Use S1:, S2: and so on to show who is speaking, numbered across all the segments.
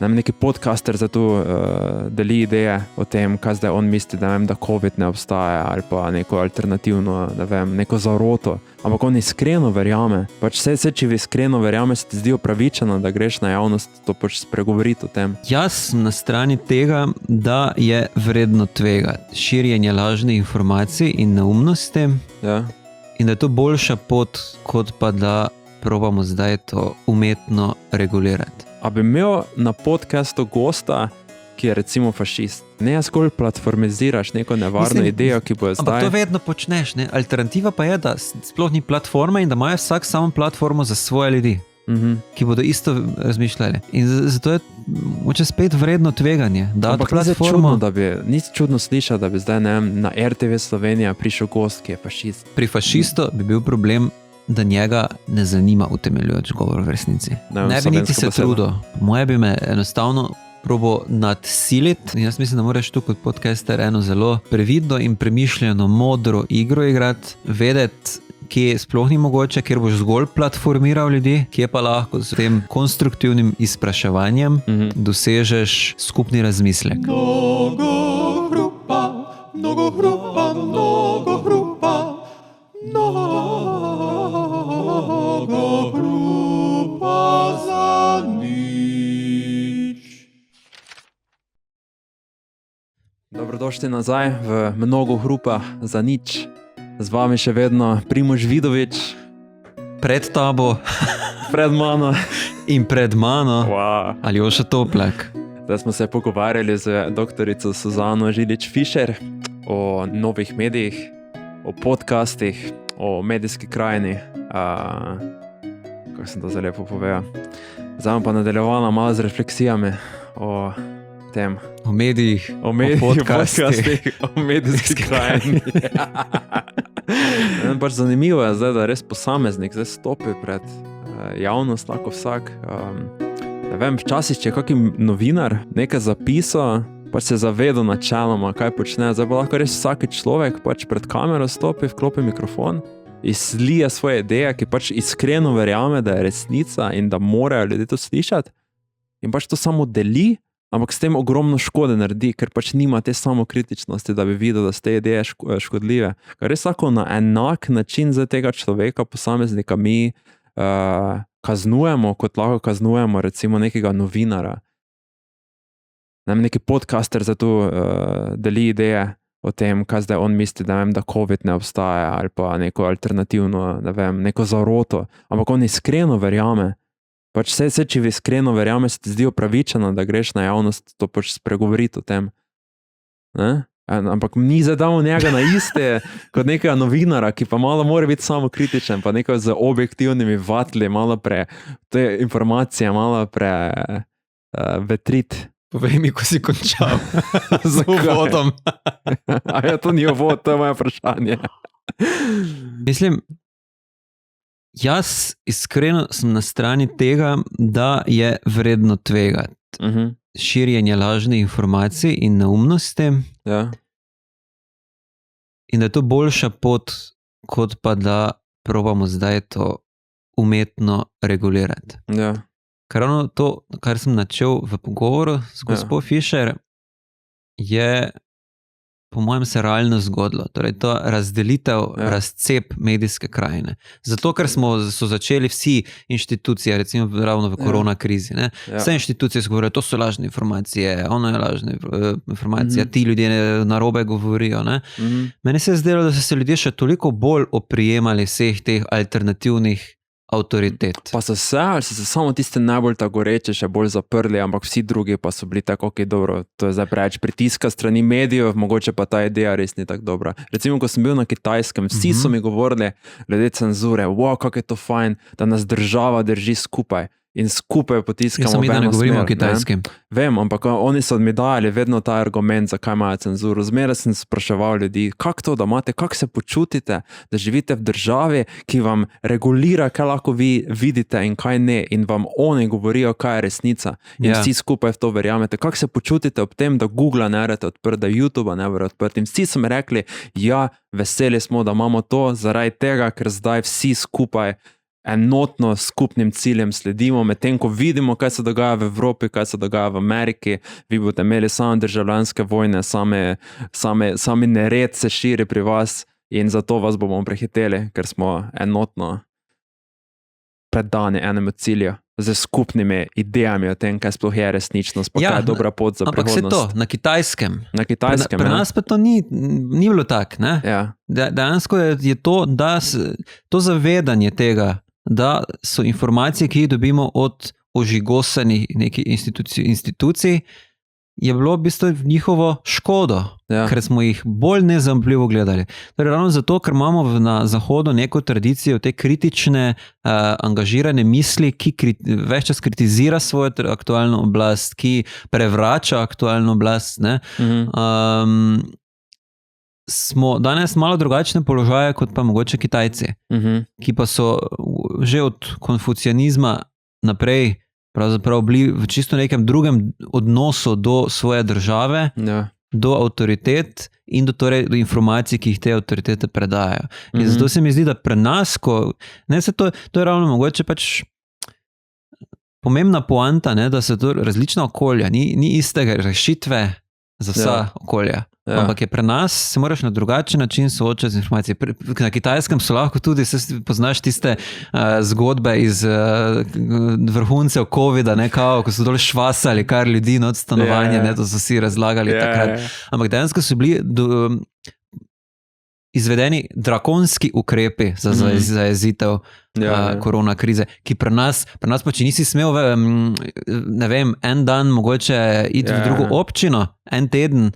S1: neki podcaster za to deli ideje o tem, kaj zdaj on misli, da COVID ne obstaja ali pa neko alternativno, neko zaroto. Ampak on iskreno verjame. Pač vse, če iskreno verjame, se ti zdi upravičeno, da greš na javnost to pač spregovoriti o tem.
S2: Jaz sem na strani tega, da je vredno tvegati širjenje lažnih informacij in neumnosti,
S1: Ja.
S2: in da je to boljša pot, kot pa da probamo zdaj to umetno regulirati.
S1: A bi imel na podcastu gosta, ki je recimo fašist? Ne zgolj platformiziraš neko nevarno idejo, ki bo zdaj...
S2: Ampak to vedno počneš, ne? Alternativa pa je, da sploh ni platforma in da imajo vsak samo platformo za svoje ljudi, ki bodo isto razmišljali. In zato je moče spet vredno tveganje.
S1: Ampak ni čudno slišati, da bi zdaj na RTV Slovenija prišel gost, ki je fašist.
S2: Pri fašistu bi bil problem, da njega ne zanima utemeljujoč govor v resnici. Ne bi niti se trudil. Moje bi me enostavno probo nadsiliti. Jaz mislim, da moraš tu kot podcaster eno zelo previdno in premišljeno modro igro igrati, vedeti, kje sploh ni mogoče, kjer boš zgolj platformiral ljudi, kje pa lahko s tem konstruktivnim izpraševanjem dosežeš skupni razmislek.
S3: Mnogo hrupa, mnogo hrupa, mnogo hrupa, mnogo hrupa za nič.
S1: Dobrodošli nazaj v Mnogo hrupa za nič. Z vami še vedno Primož Vidovič.
S2: Pred tabo.
S1: Pred mano.
S2: In pred mano.
S1: Wow.
S2: Aljoša Toplak.
S1: Zdaj smo se pogovarjali z doktorico Suzano Žilič-Fišer o novih medijih, o podcastih, o medijski krajini. Kako sem to zelo lepo povedal. Zdaj pa nadaljevala malo z refleksijami o tem.
S2: O medijih,
S1: o podcastih, o medijski krajini. Pač zanimivo je zdaj, da res posameznik zdaj stopi pred javnost, lahko vsak. Včasih, če je kakšen novinar nekaj zapisal, pač se zavedo načeloma, kaj počne. Zdaj pa lahko res vsak človek pač pred kamero stopi, vklopi mikrofon, izlije svoje ideje, ki pač iskreno verjame, da je resnica in da morajo ljudje to slišati. In pač to samo deli, ampak s tem ogromno škode naredi, ker pač nima te samokritičnosti, da bi videl, da so te ideje škodljive. Ker res lahko na enak način za tega človeka, posameznika, mi kaznujemo, kot lahko kaznujemo recimo nekega novinara. Neki podcaster za to deli ideje o tem, kaj zdaj on misli, da COVID ne obstaja ali pa neko alternativno, neko zaroto. Ampak on iskreno verjame. Pač vse, če iskreno verjame, se ti zdi upravičeno, da greš na javnost to pač spregovoriti o tem. Ne? Ampak mi zdaj damo njega na iste kot nekega novinara, ki pa malo mora biti samokritičen, pa nekaj z objektivnimi vatli, malo te informacije, malo vetrit.
S2: Povej mi, ko si končal z uvodom.
S1: A ja, to ni uvod, to je moje vprašanje.
S2: Mislim, jaz iskreno sem na strani tega, da je vredno tvegati širjenje lažnih informacij in neumnosti.
S1: Ja.
S2: In da je to boljša pot, kot pa da probamo zdaj to umetno regulirati.
S1: Ja.
S2: Ker ravno to, kar sem načel v pogovoru z gospod Fišer, je po mojem se realno zgodilo. Torej, to razdelitev, razcep medijske krajine. Zato, ker so začeli vsi inštitucije, recimo ravno v korona krizi, ne? Vse inštitucije so govorili, to so lažne informacije, ono je lažne informacije, ti ljudje narobe govorijo. Ne? Meni se je zdelo, da so se ljudje še toliko bolj oprijemali vseh teh alternativnih avtoritet.
S1: Pa so se samo tiste najbolj tako reče še bolj zaprli, ampak vsi drugi pa so bili tako, ok, dobro, to je zdaj preveč pritiska strani medijev, mogoče pa ta ideja res ni tako dobra. Recimo, ko sem bil na Kitajskem, vsi so mi govorili, glede cenzure, wow, kako je to fajn, da nas država drži skupaj. In skupaj potiskamo v eno smer.
S2: Jaz sem da ne govorimo o Kitajskem.
S1: Vem, ampak oni so mi dali vedno ta argument, zakaj imajo cenzuro. Zmeraj sem spraševal ljudi, kako to, da imate, kako se počutite, da živite v državi, ki vam regulira, kaj lahko vi vidite in kaj ne, in vam oni govorijo, kaj je resnica. In vsi skupaj v to verjamete. Kako se počutite ob tem, da Google ne boste odprti, da YouTube ne boste odprti. In vsi so mi rekli, ja, veseli smo, da imamo to, zaradi tega, ker zdaj vsi skupaj enotno skupnim ciljem sledimo, medtem ko vidimo, kaj se dogaja v Evropi, kaj se dogaja v Ameriki, vi boste imeli same državljanske vojne, sami nered se širi pri vas in zato vas bomo prehiteli, ker smo enotno predani enemu cilju, z skupnimi idejami o tem, kaj sploh je resničnost, pa kaj je dobra pot za prihodnost.
S2: Ampak se to, na Kitajskem.
S1: Na Kitajskem,
S2: pri nas pa to ni bilo tako, ne?
S1: Ja.
S2: Dejansko je to, da to zavedanje tega, da so informacije, ki jih dobimo od ožigosanih nekih institucij, je bilo v bistvu njihovo škodo, ker smo jih bolj nezaupljivo gledali. Torej, ravno zato, ker imamo na Zahodu neko tradicijo te kritične, angažirane misli, ki več čas kritizira svojo aktualno oblast, ki prevrača aktualno oblast, ne? Smo danes malo drugačne položaje kot pa mogoče Kitajci, ki pa so že od konfucianizma naprej pravzaprav bili v čisto nekem drugem odnosu do svoje države, do avtoritet in do informacij, ki jih te avtoritete predajajo. In zato se mi zdi, da pri nas, to je ravno mogoče pač pomembna poanta, ne, da so to različna okolja, ni istega rešitve za vsa okolja. Ampak je pri nas, se moraš na drugačen način soočati z informacije. Na Kitajskem so lahko tudi, poznaš tiste zgodbe iz vrhuncev COVID-a, ko so dol švasali kar ljudi od stanovanja, to so si razlagali takrat. Ampak dejansko so bili izvedeni drakonski ukrepi za zajezitev korona krize, ki pri nas pa, če nisi smel ne vem, en dan mogoče iti v drugo občino, en teden,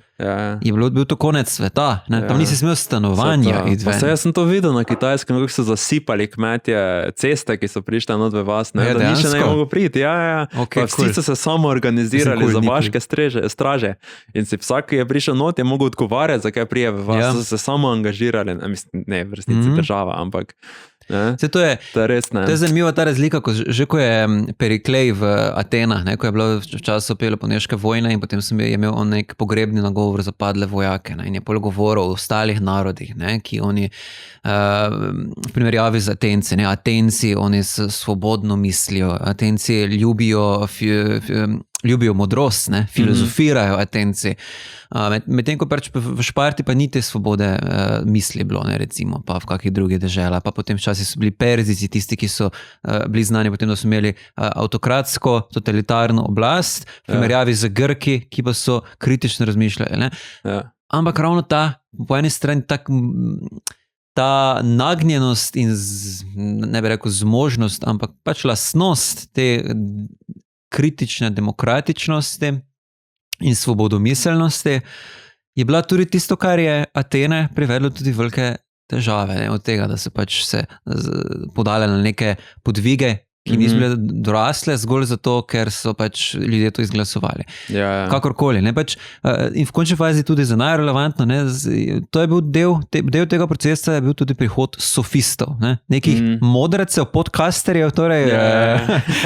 S2: je bil to konec sveta, tam nisi smel stanovanja iti ven.
S1: Jaz sem to videl na Kitajskem, kako so zasipali kmetje ceste, ki so prišli not v vas, da nič ne mogo priti. Vsi so se samo organizirali za vaške straže in si vsak, ki je prišel not, je mogel odgovarjati, zakaj prije v vas, so se samo angažirali, ne v resnici država, ampak
S2: to je zanimiva ta razlika, ko je Periklej v Atenah, ko je bilo v času Peloponeške vojne in potem je imel on nek pogrebni nagovor za padle vojake in je pol govoril o ostalih narodih, ki oni v primerjavi z Atenci, Atenci oni svobodno mislijo, Atenci ljubijo modrost, filozofirajo Atenci. Medtem ko pač v Šparti pa ni te svobode misli bilo, recimo, pa v kakih drugih deželah, pa potem včasih so bili Perzici, tisti, ki so bili znani potem, da so imeli avtokratsko, totalitarno oblast, v primerjavi z Grki, ki pa so kritično razmišljali. Ampak ravno po eni strani ta nagnjenost in ne bi rekel zmožnost, ampak pač lastnost te kritične demokratičnosti in svobodomiselnosti je bila tudi tisto, kar je Atene privedlo tudi velike težave, od tega, da so pač se podale na neke podvige, ki niso bile dorasle zgolj zato, ker so pač ljudje to izglasovali. Kakorkoli. In v končni fazi tudi za najrelevantno, to je bil del tega procesa, je bil tudi prihod sofistov, nekih modracev, podcasterjev, torej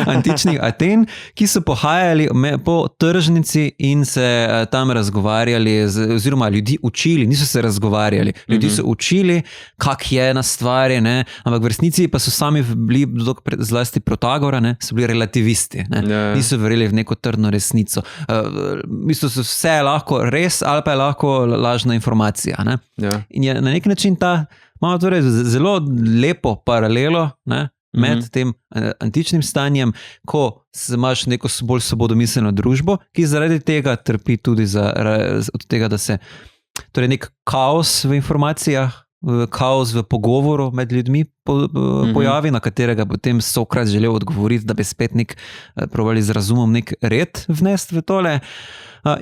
S2: antičnih Aten, ki so pohajali po tržnici in se tam razgovarjali, oziroma ljudi učili, niso se razgovarjali, ljudi so učili, kak je na stvari, ampak v resnici pa so sami bili zlasti Protagora, so bili relativisti, niso verjeli v neko trdno resnico. V bistvu so vse lahko res ali pa je lahko lažna informacija. In je na nek način imamo torej zelo lepo paralelo med tem antičnim stanjem, ko imaš neko bolj svobodomiselno družbo, ki zaradi tega trpi tudi od tega, da se torej nek kaos v informacijah, kaos v pogovoru med ljudmi pojavi, na katerega potem Sokrat želel odgovoriti, da bi spet probali z razumom nek red vnesti v tole.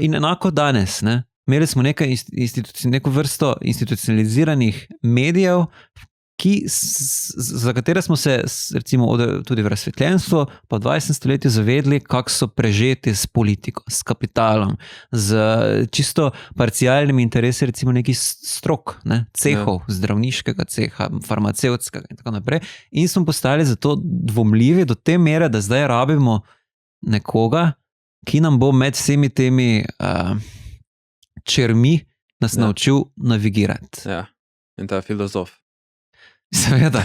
S2: In enako danes, imeli smo neko vrsto institucionaliziranih medijev, za katere smo se recimo tudi v razsvetljenstvu pa v 20. stoletju zavedli, kako so prežeti s politiko, s kapitalom, z čisto parcialnimi interesi recimo nekih strok, cehov, zdravniškega ceha, farmacevtskega in tako naprej. In smo postali zato dvomljivi do te mere, da zdaj rabimo nekoga, ki nam bo med vsemi temi čermi nas naučil navigirati.
S1: In ta filozof.
S2: Seveda,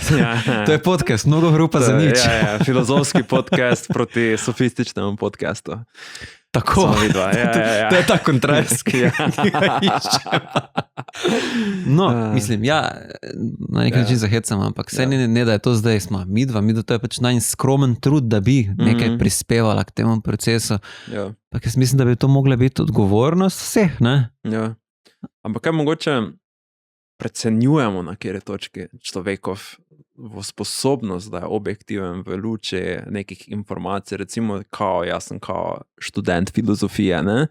S2: to je podcast, mnogo hrupa za nič.
S1: Ja, filozofski podcast proti sofističnemu podcastu.
S2: Tako, to je ta kontrast, ki
S1: Ja.
S2: ga iščem. No, mislim, na nek način zahecam, ampak vse ne, da je to zdaj smo midva, to je pač najn skromen trud, da bi nekaj prispevala k temu procesu.
S1: Ja.
S2: Pa jaz mislim, da bi to mogla biti odgovornost vseh, ne?
S1: Ja. Ampak kaj mogoče precenjujemo na kjer točki človekov sposobnost, da je objektiven v luči nekih informacij, recimo jaz sem študent filozofije, ne?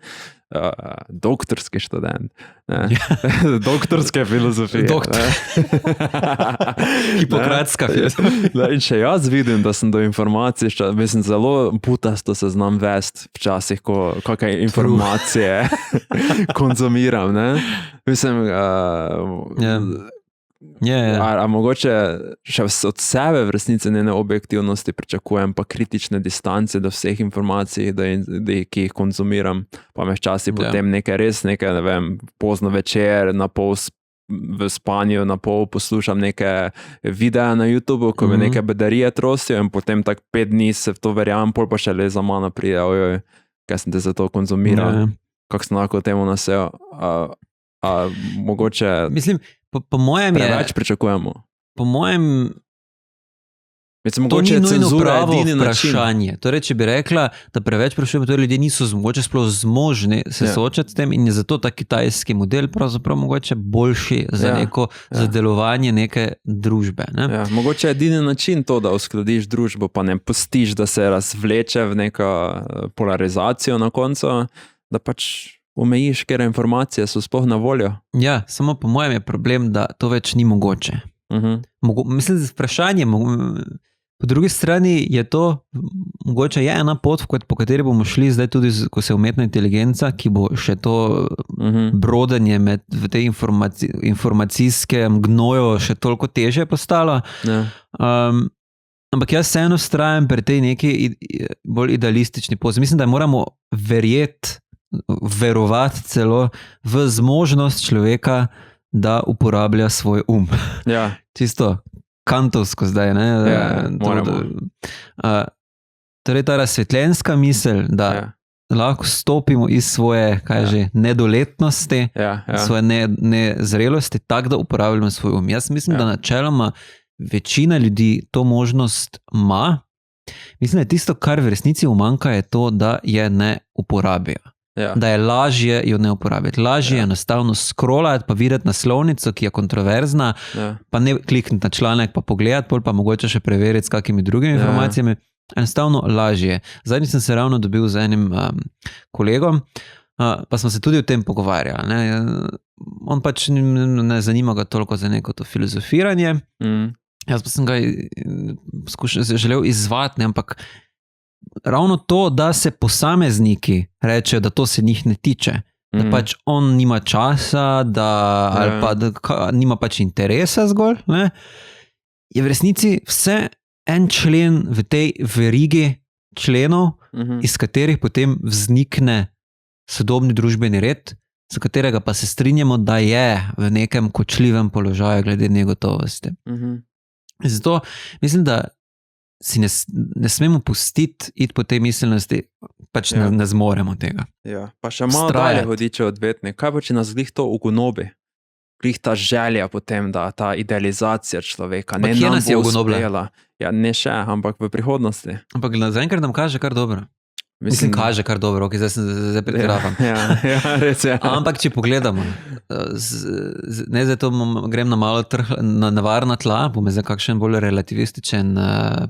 S1: Doktorski študent, ne? Doktorske filozofije.
S2: Hipokratska filozofija.
S1: In če jaz vidim, da sem do informacij, mislim, zelo putasto se znam vest včasih, ko kakaj informacije konzumiram, ne? Mislim, a mogoče še od sebe v resnici ne objektivnosti pričakujem, pa kritične distance do vseh informacij, ki jih konzumiram, pa me včasih potem nekaj, ne vem, pozno večer, na pol v spanju, na pol poslušam neke videa na YouTubeu, ko me neke bedarije trosijo in potem tak 5 dni se v to verjamem, pol pa šele za mano pride, ojoj, kaj sem te za to konzumiral, kako sem lahko temu nasel, mogoče
S2: mislim, po mojem
S1: preveč pričakujemo.
S2: Po mojem
S1: mislim,
S2: to ni nujno
S1: cenzura
S2: pravo
S1: edini
S2: vprašanje. Torej, če bi rekla, da preveč vprašujemo, torej ljudje niso mogoče sploh zmožni se soočati s tem in je zato ta kitajski model pravzaprav mogoče boljši za neko zadelovanje neke družbe. Ne?
S1: Ja, mogoče je edini način to, da uskladiš družbo, pa ne pustiš, da se razvleče v neko polarizacijo na koncu, da pač omejiš, ker informacije so sploh na voljo.
S2: Ja, samo po mojem je problem, da to več ni mogoče. Mislim, da vprašanje, po drugi strani je to, mogoče je ena pot, po kateri bomo šli zdaj tudi, ko se umetna inteligenca, ki bo še to brodanje v tej informacijskem gnoju še toliko težje postalo. Ampak jaz vseeno vztrajam pri tej neki bolj idealistični poti. Mislim, da moramo verovati celo v zmožnost človeka, da uporablja svoj
S1: Ja.
S2: Čisto kantovsko zdaj, ne?
S1: Moramo.
S2: Torej ta razsvetljenska misel, da lahko stopimo iz svoje, nedoletnosti, svoje nezrelosti, tako da uporabljamo svoj Jaz mislim, da načeloma večina ljudi to možnost ima. Mislim, da tisto, kar v resnici umanjka, je to, da je ne uporabijo. Da je lažje jo ne uporabiti. Lažje je enostavno scrollati, pa videti naslovnico, ki je kontroverzna, pa ne klikniti na članek, pa pogledati, pa mogoče še preveriti s kakimi drugimi informacijami. Enostavno lažje. Zadnjič sem se ravno dobil z enim kolegom, pa smo se tudi o tem pogovarjali. Ne? On pač ne zanima ga toliko za neko to filozofiranje. Jaz pa sem ga želel izzvati, ampak ravno to, da se posamezniki rečejo, da to se njih ne tiče, da pač on nima časa, ali pa da nima pač interesa zgolj, ne, je v resnici vse en člen v tej verigi členov, iz katerih potem vznikne sodobni družbeni red, za katerega pa se strinjamo, da je v nekem kočljivem položaju glede negotovosti. Zato mislim, da si ne smemo pustiti iti po tej miselnosti, pač ne zmoremo tega.
S1: Pa še malo dalje hodiče odvetnik. Kaj pa, če nas glih to ugonobi? Glih ta želja potem, da ta idealizacija človeka ne nam bo uspela. Ja, ne še, ampak v prihodnosti.
S2: Ampak zaenkrat nam kaže kar dobro. Mislim, kaže kar dobro, zdaj pretiravam.
S1: Res je.
S2: Ampak, če pogledamo, grem na malo na nevarna tla, bom zdaj kakšen bolj relativističen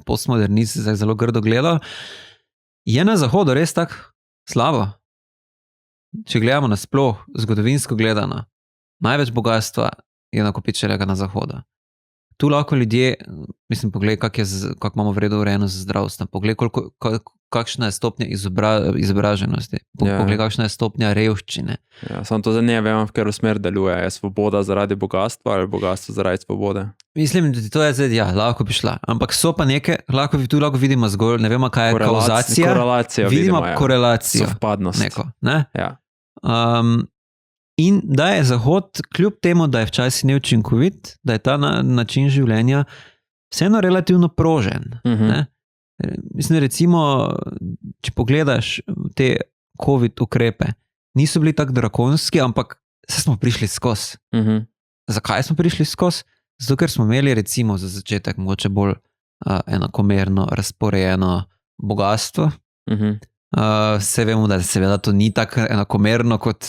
S2: postmodernist zdaj zelo grdo gledal, je na Zahodu res tako slabo. Če gledamo nasploh, zgodovinsko gledano, največ bogatstva je nakopičenega na Zahodu. Tu lahko ljudje, mislim, poglej, kako imamo vredo urejeno za zdravstvo, poglej, kakšna je stopnja izobraženosti, poglej, kakšna je stopnja revščine.
S1: Samo to za ne vem, v katero smer deluje. Je svoboda zaradi bogatstva ali bogatstvo zaradi svobode?
S2: Mislim, da to je zdaj, lahko bi šla. Ampak so pa neke, tu lahko vidimo zgolj, ne vemo, kaj je kauzacija.
S1: Korelacijo
S2: vidimo korelacijo.
S1: Sovpadnost.
S2: Neko, ne? In da je Zahod, kljub temu, da je včasih neučinkovit, da je ta način življenja vseeno relativno prožen. Ne? Mislim, recimo, če pogledaš te COVID ukrepe, niso bili tako drakonski, ampak se smo prišli skozi. Zakaj smo prišli skozi? Zato, ker smo imeli recimo za začetek mogoče bolj enakomerno razporejeno bogatstvo. Vse vemo, da seveda to ni tako enakomerno, kot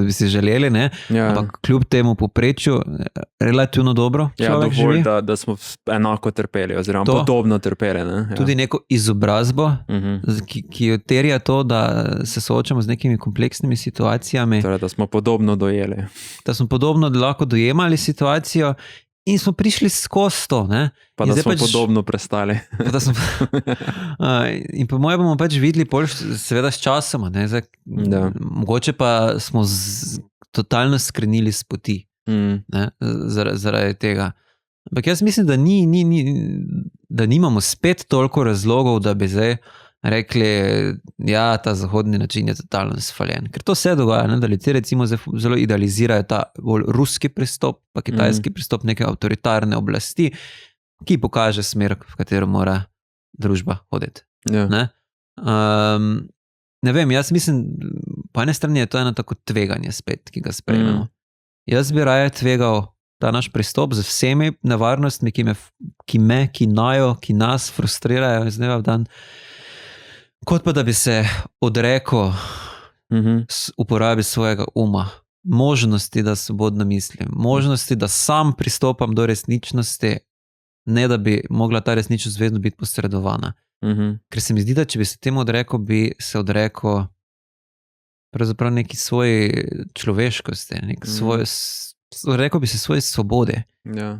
S2: bi si želeli, ne? Ampak kljub temu povprečju relativno dobro človek živi.
S1: Da smo enako trpeli, oziroma podobno trpeli. Ne?
S2: Tudi neko izobrazbo, ki jo terja to, da se soočamo z nekimi kompleksnimi situacijami.
S1: Torej, da smo podobno dojeli.
S2: Da smo podobno lahko dojemali situacijo in smo prišli skozi to. Ne?
S1: Pa da smo podobno prestali.
S2: In po mojem bomo pač videli seveda s časoma. Ne? Mogoče pa smo totalno skrenili s poti zaradi tega. Ampak jaz mislim, da nimamo spet toliko razlogov, da bi zdaj rekli, ja, ta zahodni način je totalno sfaljen. Ker to se dogaja, ne? Da ljudje recimo zelo idealizirajo ta bolj ruski pristop, pa kitajski pristop neke avtoritarne oblasti, ki pokaže smer, v katero mora družba hoditi. Ne vem, jaz mislim, po ene strani je to eno tako tveganje spet, ki ga sprejmemo. Jaz bi raje tvegal ta naš pristop z vsemi nevarnostmi, ki nas frustrirajo iz dneva v dan, kot pa da bi se odrekel uporabi svojega uma, možnosti, da svobodno mislim, možnosti, da sam pristopam do resničnosti, ne da bi mogla ta resničnost vedno biti posredovana. Ker se mi zdi, da če bi se temu odrekel, bi se odrekel pravzaprav neki svoji človeškosti, odrekel bi se svoji svobode,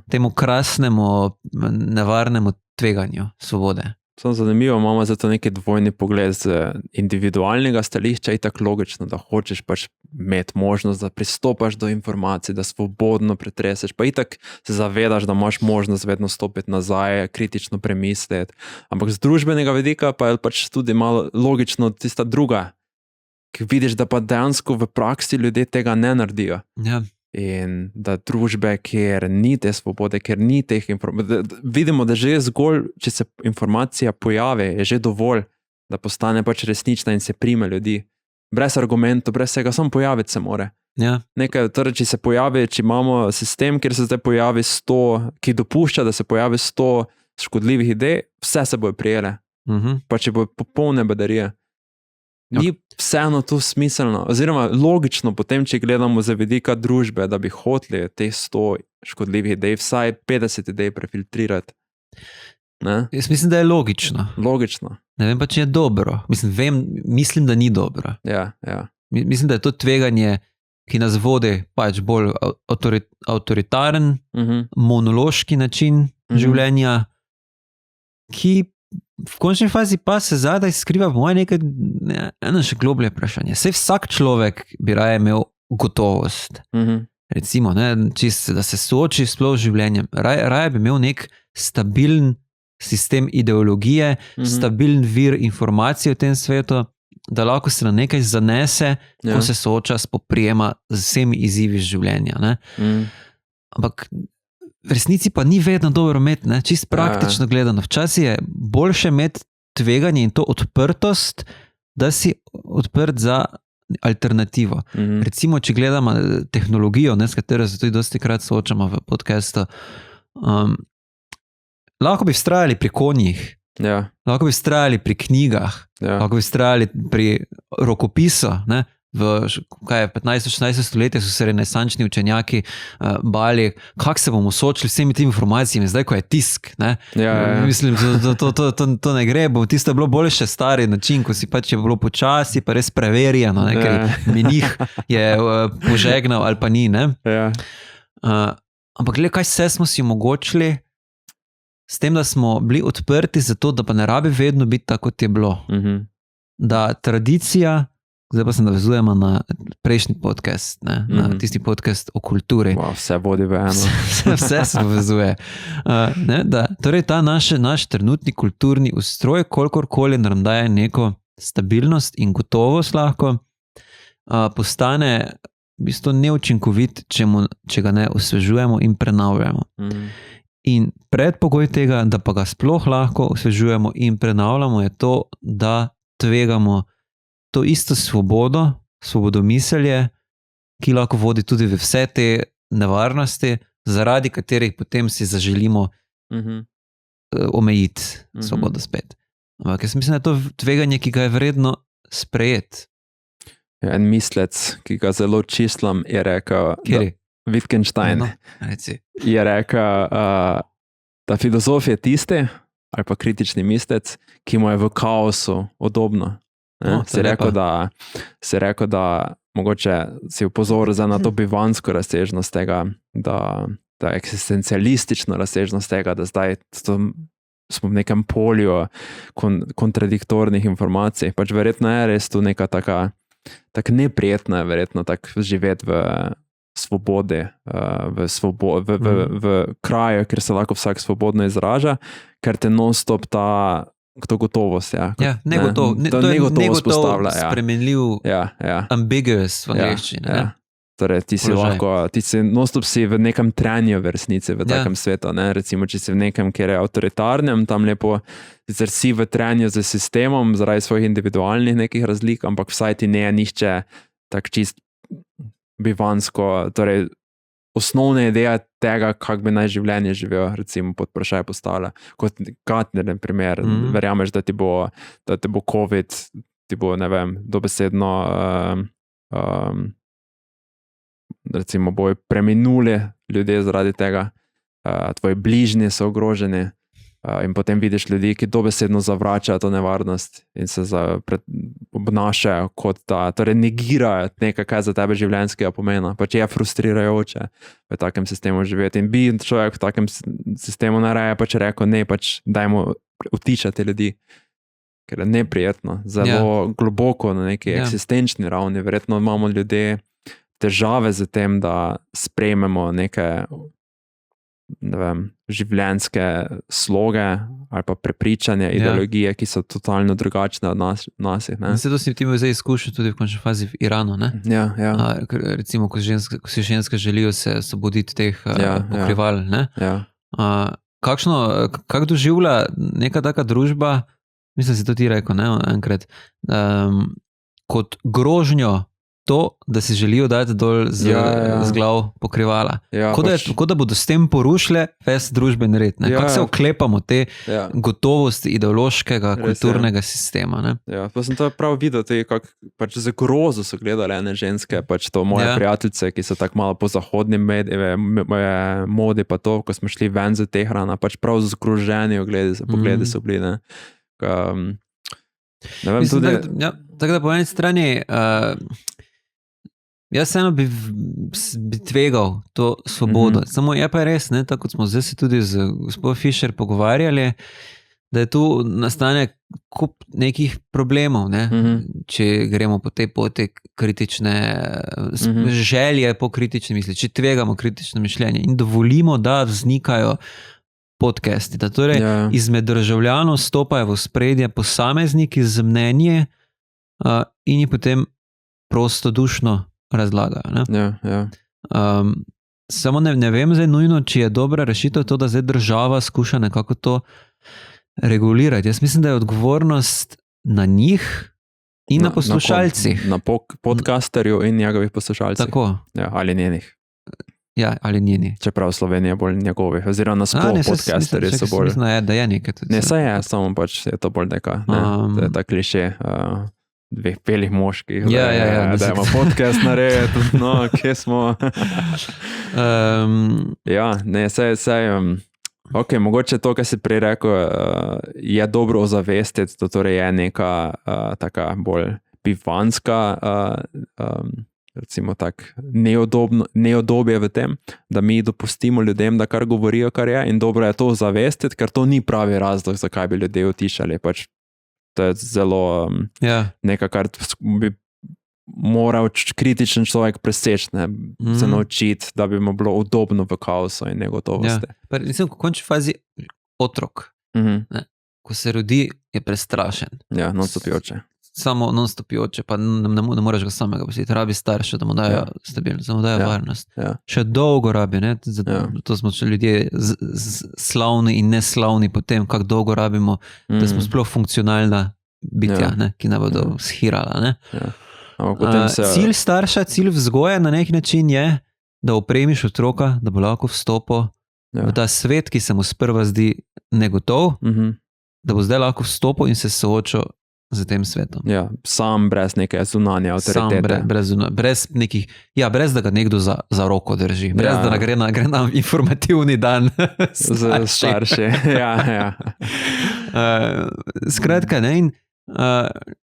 S2: temu krasnemu, nevarnemu tveganju svobode.
S1: Samo zanimivo, imamo zato neki dvojni pogled z individualnega stališča, je tako logično, da hočeš pač imeti možnost, da pristopaš do informacij, da svobodno pretreseš, pa itak se zavedaš, da imaš možnost vedno stopiti nazaj, kritično premisliti. Ampak z družbenega vidika pa je pač tudi malo logično tista druga, ki vidiš, da pa dejansko v praksi ljudje tega ne naredijo.
S2: Ja.
S1: In da družbe, kjer ni te svobode, kjer ni teh informacij, vidimo, da že zgolj, če se informacija pojavi, je že dovolj, da postane pač resnična in se prime ljudi. Brez argumentov, brez vsega, samo pojaviti se more.
S2: Ja.
S1: Nekaj, torej, če se pojavi, če imamo sistem, kjer se zdaj pojavi 100, ki dopušča, da se pojavi 100 škodljivih idej, vse se bojo prijele. Pa če bojo popolne baterije. Ni vseeno to smiselno, oziroma logično potem, če gledamo za vidika družbe, da bi hoteli te 100 škodljivih idej, vsaj 50 idej prefiltrirati. Ne?
S2: Jaz mislim, da je logično.
S1: Logično.
S2: Ne vem pa, če je dobro. Mislim, da ni dobro.
S1: Ja.
S2: Mislim, da je to tveganje, ki nas vodi pač bolj avtoritaren, monološki način življenja, ki v končni fazi pa se zadaj skriva po moje eno še globlje vprašanje. Saj vsak človek bi raje imel gotovost. Recimo, da se sooči s življenjem. Raje bi imel nek stabilen sistem ideologije, stabilen vir informacij v tem svetu, da lahko se na nekaj zanese, ko se sooča spoprijema z vsemi izzivi življenja. Ampak v resnici pa ni vedno dobro imeti, čist praktično gledano. Včasih je boljše imeti tveganje in to odprtost, da si odprt za alternativo. Recimo, če gledamo tehnologijo, s katero se tudi dosti krat soočamo v podcastu, lahko bi vztrajali pri konjih, lahko bi vztrajali pri knjigah, lahko bi vztrajali pri rokopisu, v 15-16 stoletje so se renesančni učenjaki bali, kako se bomo soočili vsemi temi informacijami, zdaj, ko je tisk. Mislim, da to ne gre, tisto je bilo boljše stari način, ko si pač je bilo počasi, pa res preverjeno, ker menih je požegnal ali pa ni. Ampak gled, kaj vse smo si omogočili s tem, da smo bili odprti za to, da pa ne rabi vedno biti tako, kot je bilo. Da tradicija, zdaj pa se navezujemo na prejšnji podcast, na tisti podcast o kulturi.
S1: Vse vodi v eno.
S2: Vse se povezuje. Torej ta naš trenutni kulturni ustroj, kolikorkoli nam daje neko stabilnost in gotovost lahko, postane v bistvu neučinkovit, če ga ne osvežujemo in prenavljamo. In predpogoj tega, da pa ga sploh lahko osvežujemo in prenavljamo, je to, da tvegamo to isto svobodomiselje, ki lahko vodi tudi v vse te nevarnosti, zaradi katerih potem si zaželimo omejiti svobodo spet. Ampak jaz mislim, da je to tveganje, ki ga je vredno sprejeti.
S1: En mislec, ki ga zelo čislam, je rekel, Wittgenstein, je rekel, da filozof je tisti, ali pa kritični mislec, ki mu je v kaosu udobno. Si rekel, da mogoče si upozoril na to bivansko razsežnost tega, da eksistencialistično razsežnost tega, da zdaj smo v nekem polju kontradiktornih informacij. Pač verjetno je res tu neka tako neprijetna, verjetno tako živeti v svobodi, v kraju, kjer se lahko vsak svobodno izraža, ker te non-stop ta gotovost.
S2: To je negotov, spremenljiv, ambiguous v angleščini.
S1: Torej, ti si non-stop si v nekem trenju v resnici, v takem svetu. Recimo, če si v nekem, kjer je avtoritarnem, tam lepo, sicer si v trenju z sistemom, zaradi svojih individualnih nekih razlik, ampak vsaj ti ne je nihče tak čist bivansko, torej osnovna ideja tega, kako bi naj življenje živel, recimo pod vprašaj postavlja. Kot Gartner, primer, verjameš, da te bo COVID, ti bo, ne vem, dobesedno recimo bojo preminuli ljudje zaradi tega, tvoji bližnji so ogroženi in potem vidiš ljudi, ki dobesedno zavračajo to nevarnost in se obnašajo kot da, torej negirajo nekaj, kaj za tebe življenjskega pomena. Pač je frustrirajoče v takem sistemu živeti in bi človek v takem sistemu nareje pač rekel, ne, pač dajmo utišati ljudi, ker je neprijetno, zelo globoko na neki eksistenčni ravni. Verjetno imamo ljudje težave z tem, da sprejmemo neke, ne vem, življenjske sloge ali pa prepričanje, ideologije, ki so totalno drugačne od nas.
S2: Se to si ti zdaj izkušal tudi v končni fazi v Iranu, ne? Recimo, ko si ženske želijo se osvoboditi teh pokrival, ne? Kako doživlja neka taka družba, mislim, si to ti rekel, ne, enkrat, kot grožnjo to, da si želijo dati dol z glav pokrivala. Kot da bodo s tem porušile ves družben red. Kako se oklepamo te gotovosti ideološkega, kulturnega sistema. Ne?
S1: Pa sem to prav videl, kako pač za grozo so gledali ene ženske, pač to moje prijateljice, ki so tako malo po zahodni modi, pa to, ko smo šli ven za Tehrana, pač prav zgroženi pogledi so bili. Ne vem, tudi...
S2: Tako da po eni strani jaz vseeno bi tvegal to svobodo. Samo je pa res, ne, tako kot smo zdaj se tudi z gospod Fischer pogovarjali, da je tu nastane kup nekih problemov, ne, če gremo po tej poti kritične želje po kritični misli, če tvegamo kritično mišljenje in dovolimo, da vznikajo podcasti, da torej izmed državljanov stopajo v ospredje posamezniki z mnenje in jih potem prostodušno razlagajo. Samo ne vem zdaj nujno, či je dobra rešitev to, da zdaj država skuša nekako to regulirati. Jaz mislim, da je odgovornost na njih in na poslušalcih.
S1: Na podcasterju in njegovih poslušalcih.
S2: Tako.
S1: Ali njenih.
S2: Ali njeni.
S1: Čeprav Slovenija bolj njegovih, oziroma nasploh podcasterji so bolj...
S2: Mislim, da je nekaj tudi.
S1: Ne, saj je, samo pač je to bolj neka, to je ta kliše dveh pelih moških, da ima podcast narediti, no, kje smo. Ok, mogoče to, kar si prej rekel, je dobro ozavestiti, to torej je neka taka bolj bivanska, recimo tak neodobje v tem, da mi dopustimo ljudem, da kar govorijo, kar je, in dobro je to ozavestiti, ker to ni pravi razlog, zakaj bi ljudje utišali, pač to je zelo nekaj, kar bi moral kritičen človek preseči, se naučiti, da bi mu bilo udobno v kaosu in negotovosti.
S2: Mislim, v končni fazi otrok, ko se rodi, je prestrašen.
S1: Nastopijoče.
S2: samo non-stop joče, pa ne moreš ga samega positi, rabi starše, da mu dajo stabilnost, da mu dajo varnost. Še dolgo rabi, ne? To smo še ljudje slavni in neslavni potem, kako dolgo rabimo, da smo sploh funkcionalna bitja, ne? Ki ne bodo shirala. Ne? Cilj starša, cilj vzgoje na neki način je, da opremiš otroka, da bo lahko vstopil v ta svet, ki se mu sprva zdi negotov, da bo zdaj lahko vstopil in se soočil z tem svetom.
S1: Ja, sam brez neke zunanje avtoritete.
S2: Brez nekih, brez da ga nekdo za roko drži, brez da gre na informativni dan
S1: z starši.
S2: Skratka, ne, in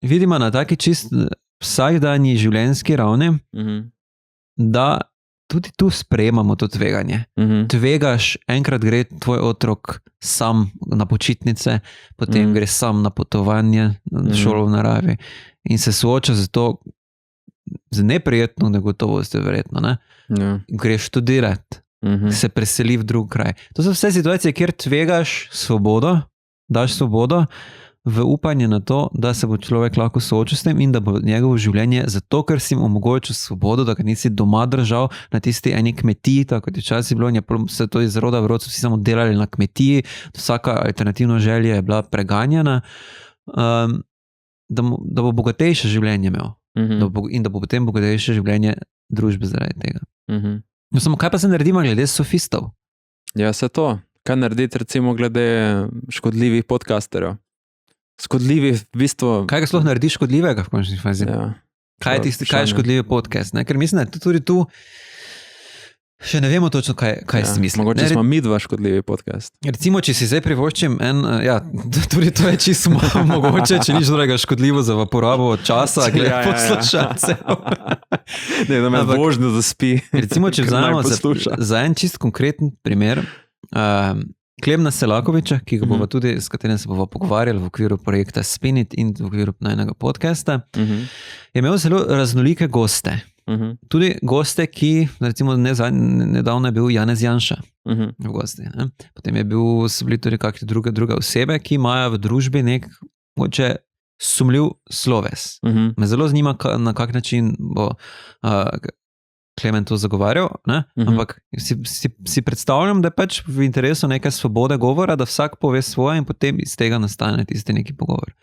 S2: vidimo na taki čist vsakdanji življenjski ravni, da tudi tu sprejemamo to tveganje. Tvegaš, enkrat gre tvoj otrok sam na počitnice, potem gre sam na potovanje, na šolo v naravi in se sooča z to, z neprijetno negotovostjo verjetno, ne? Greš študirati, se preseli v drug kraj. To so vse situacije, kjer tvegaš svobodo, daš svobodo, v upanje na to, da se bo človek lahko soočil s tem in da bo njegovo življenje, zato ker si jim omogočil svobodo, da ga nisi doma držal na tisti eni kmetiji, tako kot je včasih bilo, in se to iz roda v rod so vsi samo delali na kmetiji, vsaka alternativna želja je bila preganjana, da bo bogatejše življenje imel in da bo potem bogatejše življenje družbe zaradi tega. No, samo kaj pa se naredimo glede sofistov?
S1: Ja, se to. Kaj narediti recimo glede škodljivih podcasterjev? Škodljivi v bistvu...
S2: Kaj ga sploh naredi škodljivega v končni fazi? Kaj je škodljivi podcast? Ne? Ker mislim, da tudi tu še ne vemo točno, kaj si misli.
S1: Mogoče smo mi dva škodljivi podcast.
S2: Recimo, če si zdaj privoščim tudi to je čisto mogoče, če nič drugega škodljivo za porabo časa, glede poslušalcev.
S1: Ne, da me božno zaspi.
S2: Recimo, če vzamemo za en čist konkreten primer, Klemna Selakoviča, ki ga bova tudi, s katerim se bova pogovarjali v okviru projekta Spinit in v okviru najnega podcasta, je imel zelo raznolike goste. Tudi goste, ki, recimo nedavno je bil Janez Janša v gosti. Ne? Potem so bili tudi kakšne druge osebe, ki imajo v družbi nek mogoče sumljiv sloves. Me zelo zanima, na kak način bo Klemen to zagovarjal, ne? Ampak si predstavljam, da je pač v interesu neke svobode govora, da vsak pove svoje in potem iz tega nastane tisti neki pogovor.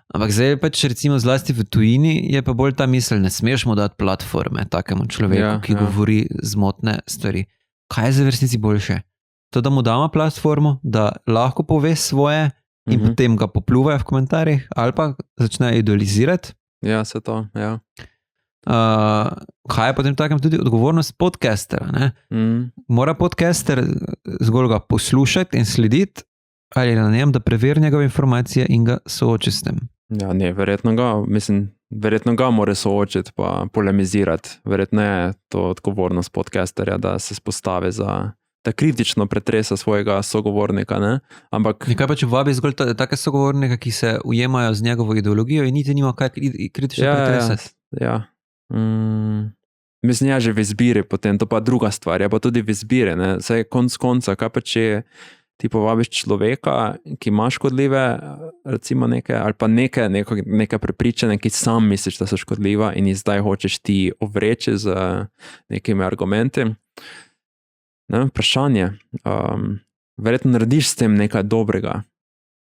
S2: Ampak zdaj pač recimo zlasti v tujini je pa bolj ta misel, ne smeš mu dati platforme takemu človeku, ki govori zmotne stvari. Kaj je za v resnici boljše? To, da mu damo platformo, da lahko pove svoje in potem ga popluvajo v komentarjih ali pa začne idolizirati?
S1: Ja, se to, ja.
S2: Kaj je potem takem tudi odgovornost podcastera, ne? Mora podcaster zgolj ga poslušati in slediti ali na njem, da preveri njegove informacije in ga sooči s tem?
S1: Ja, ne, verjetno ga mora soočiti pa polemizirati. Verjetno je to odgovornost podcasterja, da se spostavi da kritično pretresa svojega sogovornika, ne? Ampak...
S2: Nekaj pa če vabi zgolj take sogovornika, ki se ujemajo z njegovo ideologijo in niti nima kaj kritično pretresati.
S1: Ja. Mislim, že v izbiri potem, to pa druga stvar, pa tudi v izbiri, ne, vse konc konca, kaj pa če ti povabiš človeka, ki ima škodljive, recimo neke, ali pa neke prepričane, ki sam misliš, da so škodljiva in jih zdaj hočeš ti ovreči z nekimi argumenti. Ne, vprašanje, verjetno narediš s tem nekaj dobrega,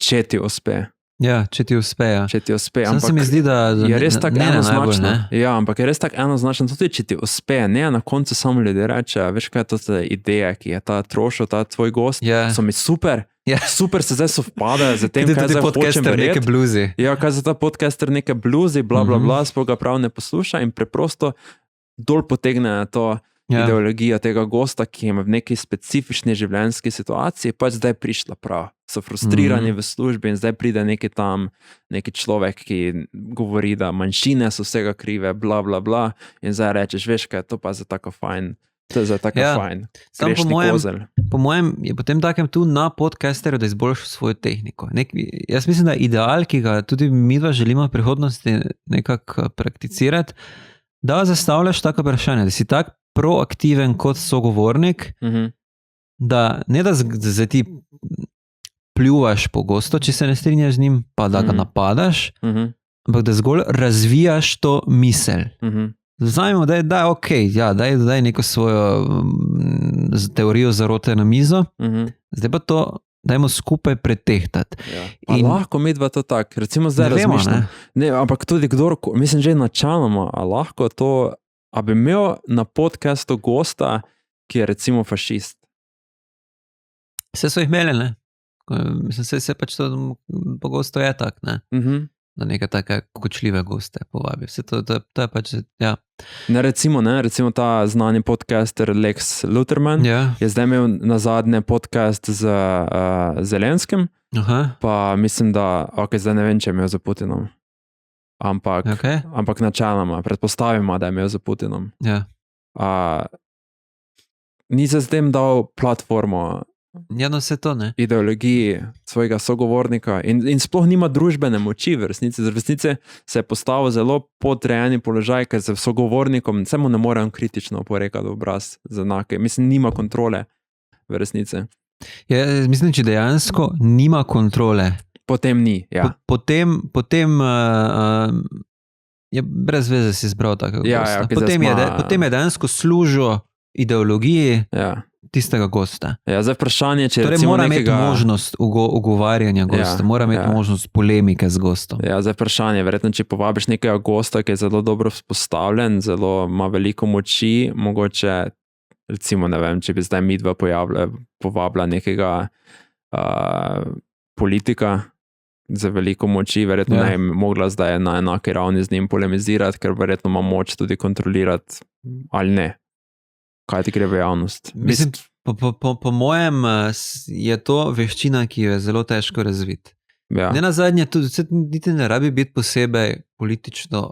S1: če ti uspe.
S2: Ja, če ti uspe, ja.
S1: Če ti uspe,
S2: ampak se mi zdi, da
S1: je res tako enoznačno. Ja, ampak je res tako enoznačno, tudi če ti uspe, ne, na koncu samo ljudi reče, veš kaj je to ta ideja, ki je ta trošil, ta tvoj gost, so mi super, super se zdaj sovpadajo za tem, kaj zdaj hočem verjeti.
S2: Neke bluzi.
S1: Ja, kaj za ta podcaster neke bluzi, bla, bla, bla, sploh ga prav ne posluša in preprosto dol potegne to ideologija tega gosta, ki je v neki specifični življenjski situaciji, pač zdaj prišla prav. So frustrirani v službi in zdaj pride neki človek, ki govori, da manjšine so vsega krive, bla, bla, bla, in zdaj rečeš, veš kaj, to pa je za tako fajn. To je za tako fajn.
S2: Po mojem je potem takem tu na podcasterju, da izboljša svojo tehniko. Jaz mislim, da ideal, ki ga tudi mi dva želimo v prihodnosti nekako prakticirati, da zastavljaš tako vprašanje, da si tak proaktiven kot sogovornik, da ne da zdaj ti pljuvaš pogosto, če se ne strinjaš z njim, pa da ga napadaš, ampak da zgolj razvijaš to misel. Vzamemo, da je ok, ja, daj neko svojo teorijo zarote na mizo, zdaj pa to dajmo skupaj pretehtati.
S1: Ja. Lahko medva to tak, recimo zdaj razmišljam. Ne, ampak tudi mislim, že načeloma, a lahko to, a bi imel na podcastu gosta, ki je recimo fašist?
S2: Vse so jih imeli, ne? Mislim, se pač to pogosto je tak, ne? Da neke take kočljive goste povabi. Vse to je pač, ja.
S1: Ne, recimo ta znani podcaster Lex Luthorman je zdaj imel nazadnje podcast z Zelenskim, pa mislim, da, zdaj ne vem, če je imel za Putinom, ampak načeloma, predpostavimo, da je imel za Putinom.
S2: Ja.
S1: Ni se s tem dal platformo
S2: ja, no vse to, ne?
S1: Ideologiji svojega sogovornika in sploh nima družbene moči v resnici. V resnici se je postavil zelo podrejeni položaj, ker se sogovornikom se mu ne more kritično oporekati v obraz z enake. Mislim, nima kontrole v resnici.
S2: Ja, mislim, če dejansko nima kontrole.
S1: Potem ni, ja.
S2: Potem je brez veze si izbral takega gosta. Potem je dejansko služil ideologiji tistega gosta.
S1: Ja, zdaj vprašanje, če
S2: torej mora imeti možnost ugovarjanja gosta, mora imeti možnost polemike z gostom.
S1: Ja, zdaj vprašanje, verjetno, če povabiš nekega gosta, ki je zelo dobro vzpostavljen, zelo ima veliko moči, mogoče, recimo, ne vem, če bi zdaj midva povabila nekega politika za veliko moči, verjetno ne bi mogla zdaj na enaki ravni z njim polemizirati, ker verjetno ima moč tudi kontrolirati ali ne. Kaj ti gre v javnost?
S2: Mislim, po mojem je to veščina, ki jo je zelo težko razviti.
S1: Ja.
S2: Ne nazadnje, tudi niti ne rabi biti posebej politično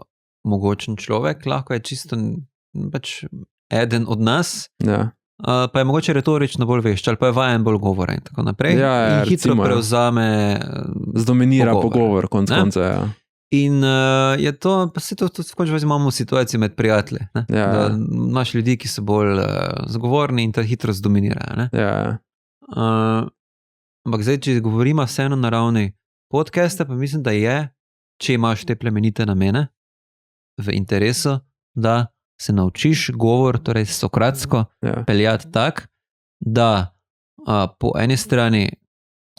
S2: mogočen človek, lahko je čisto pač eden od nas, pa je mogoče retorično bolj vešč, ali pa je vajen bolj govora in tako naprej. In hitro prevzame
S1: zdominira pogovor, konc konca, ja.
S2: In je to, pa se to imamo situacijo med prijatelji, da imaš ljudi, ki so bolj zgovorni in te hitro zdominirajo. Ampak zdaj, če govorimo vseeno na ravni podcasta, pa mislim, da je, če imaš te plemenite namene v interesu, da se naučiš govor, torej sokratsko, peljati tak, da po eni strani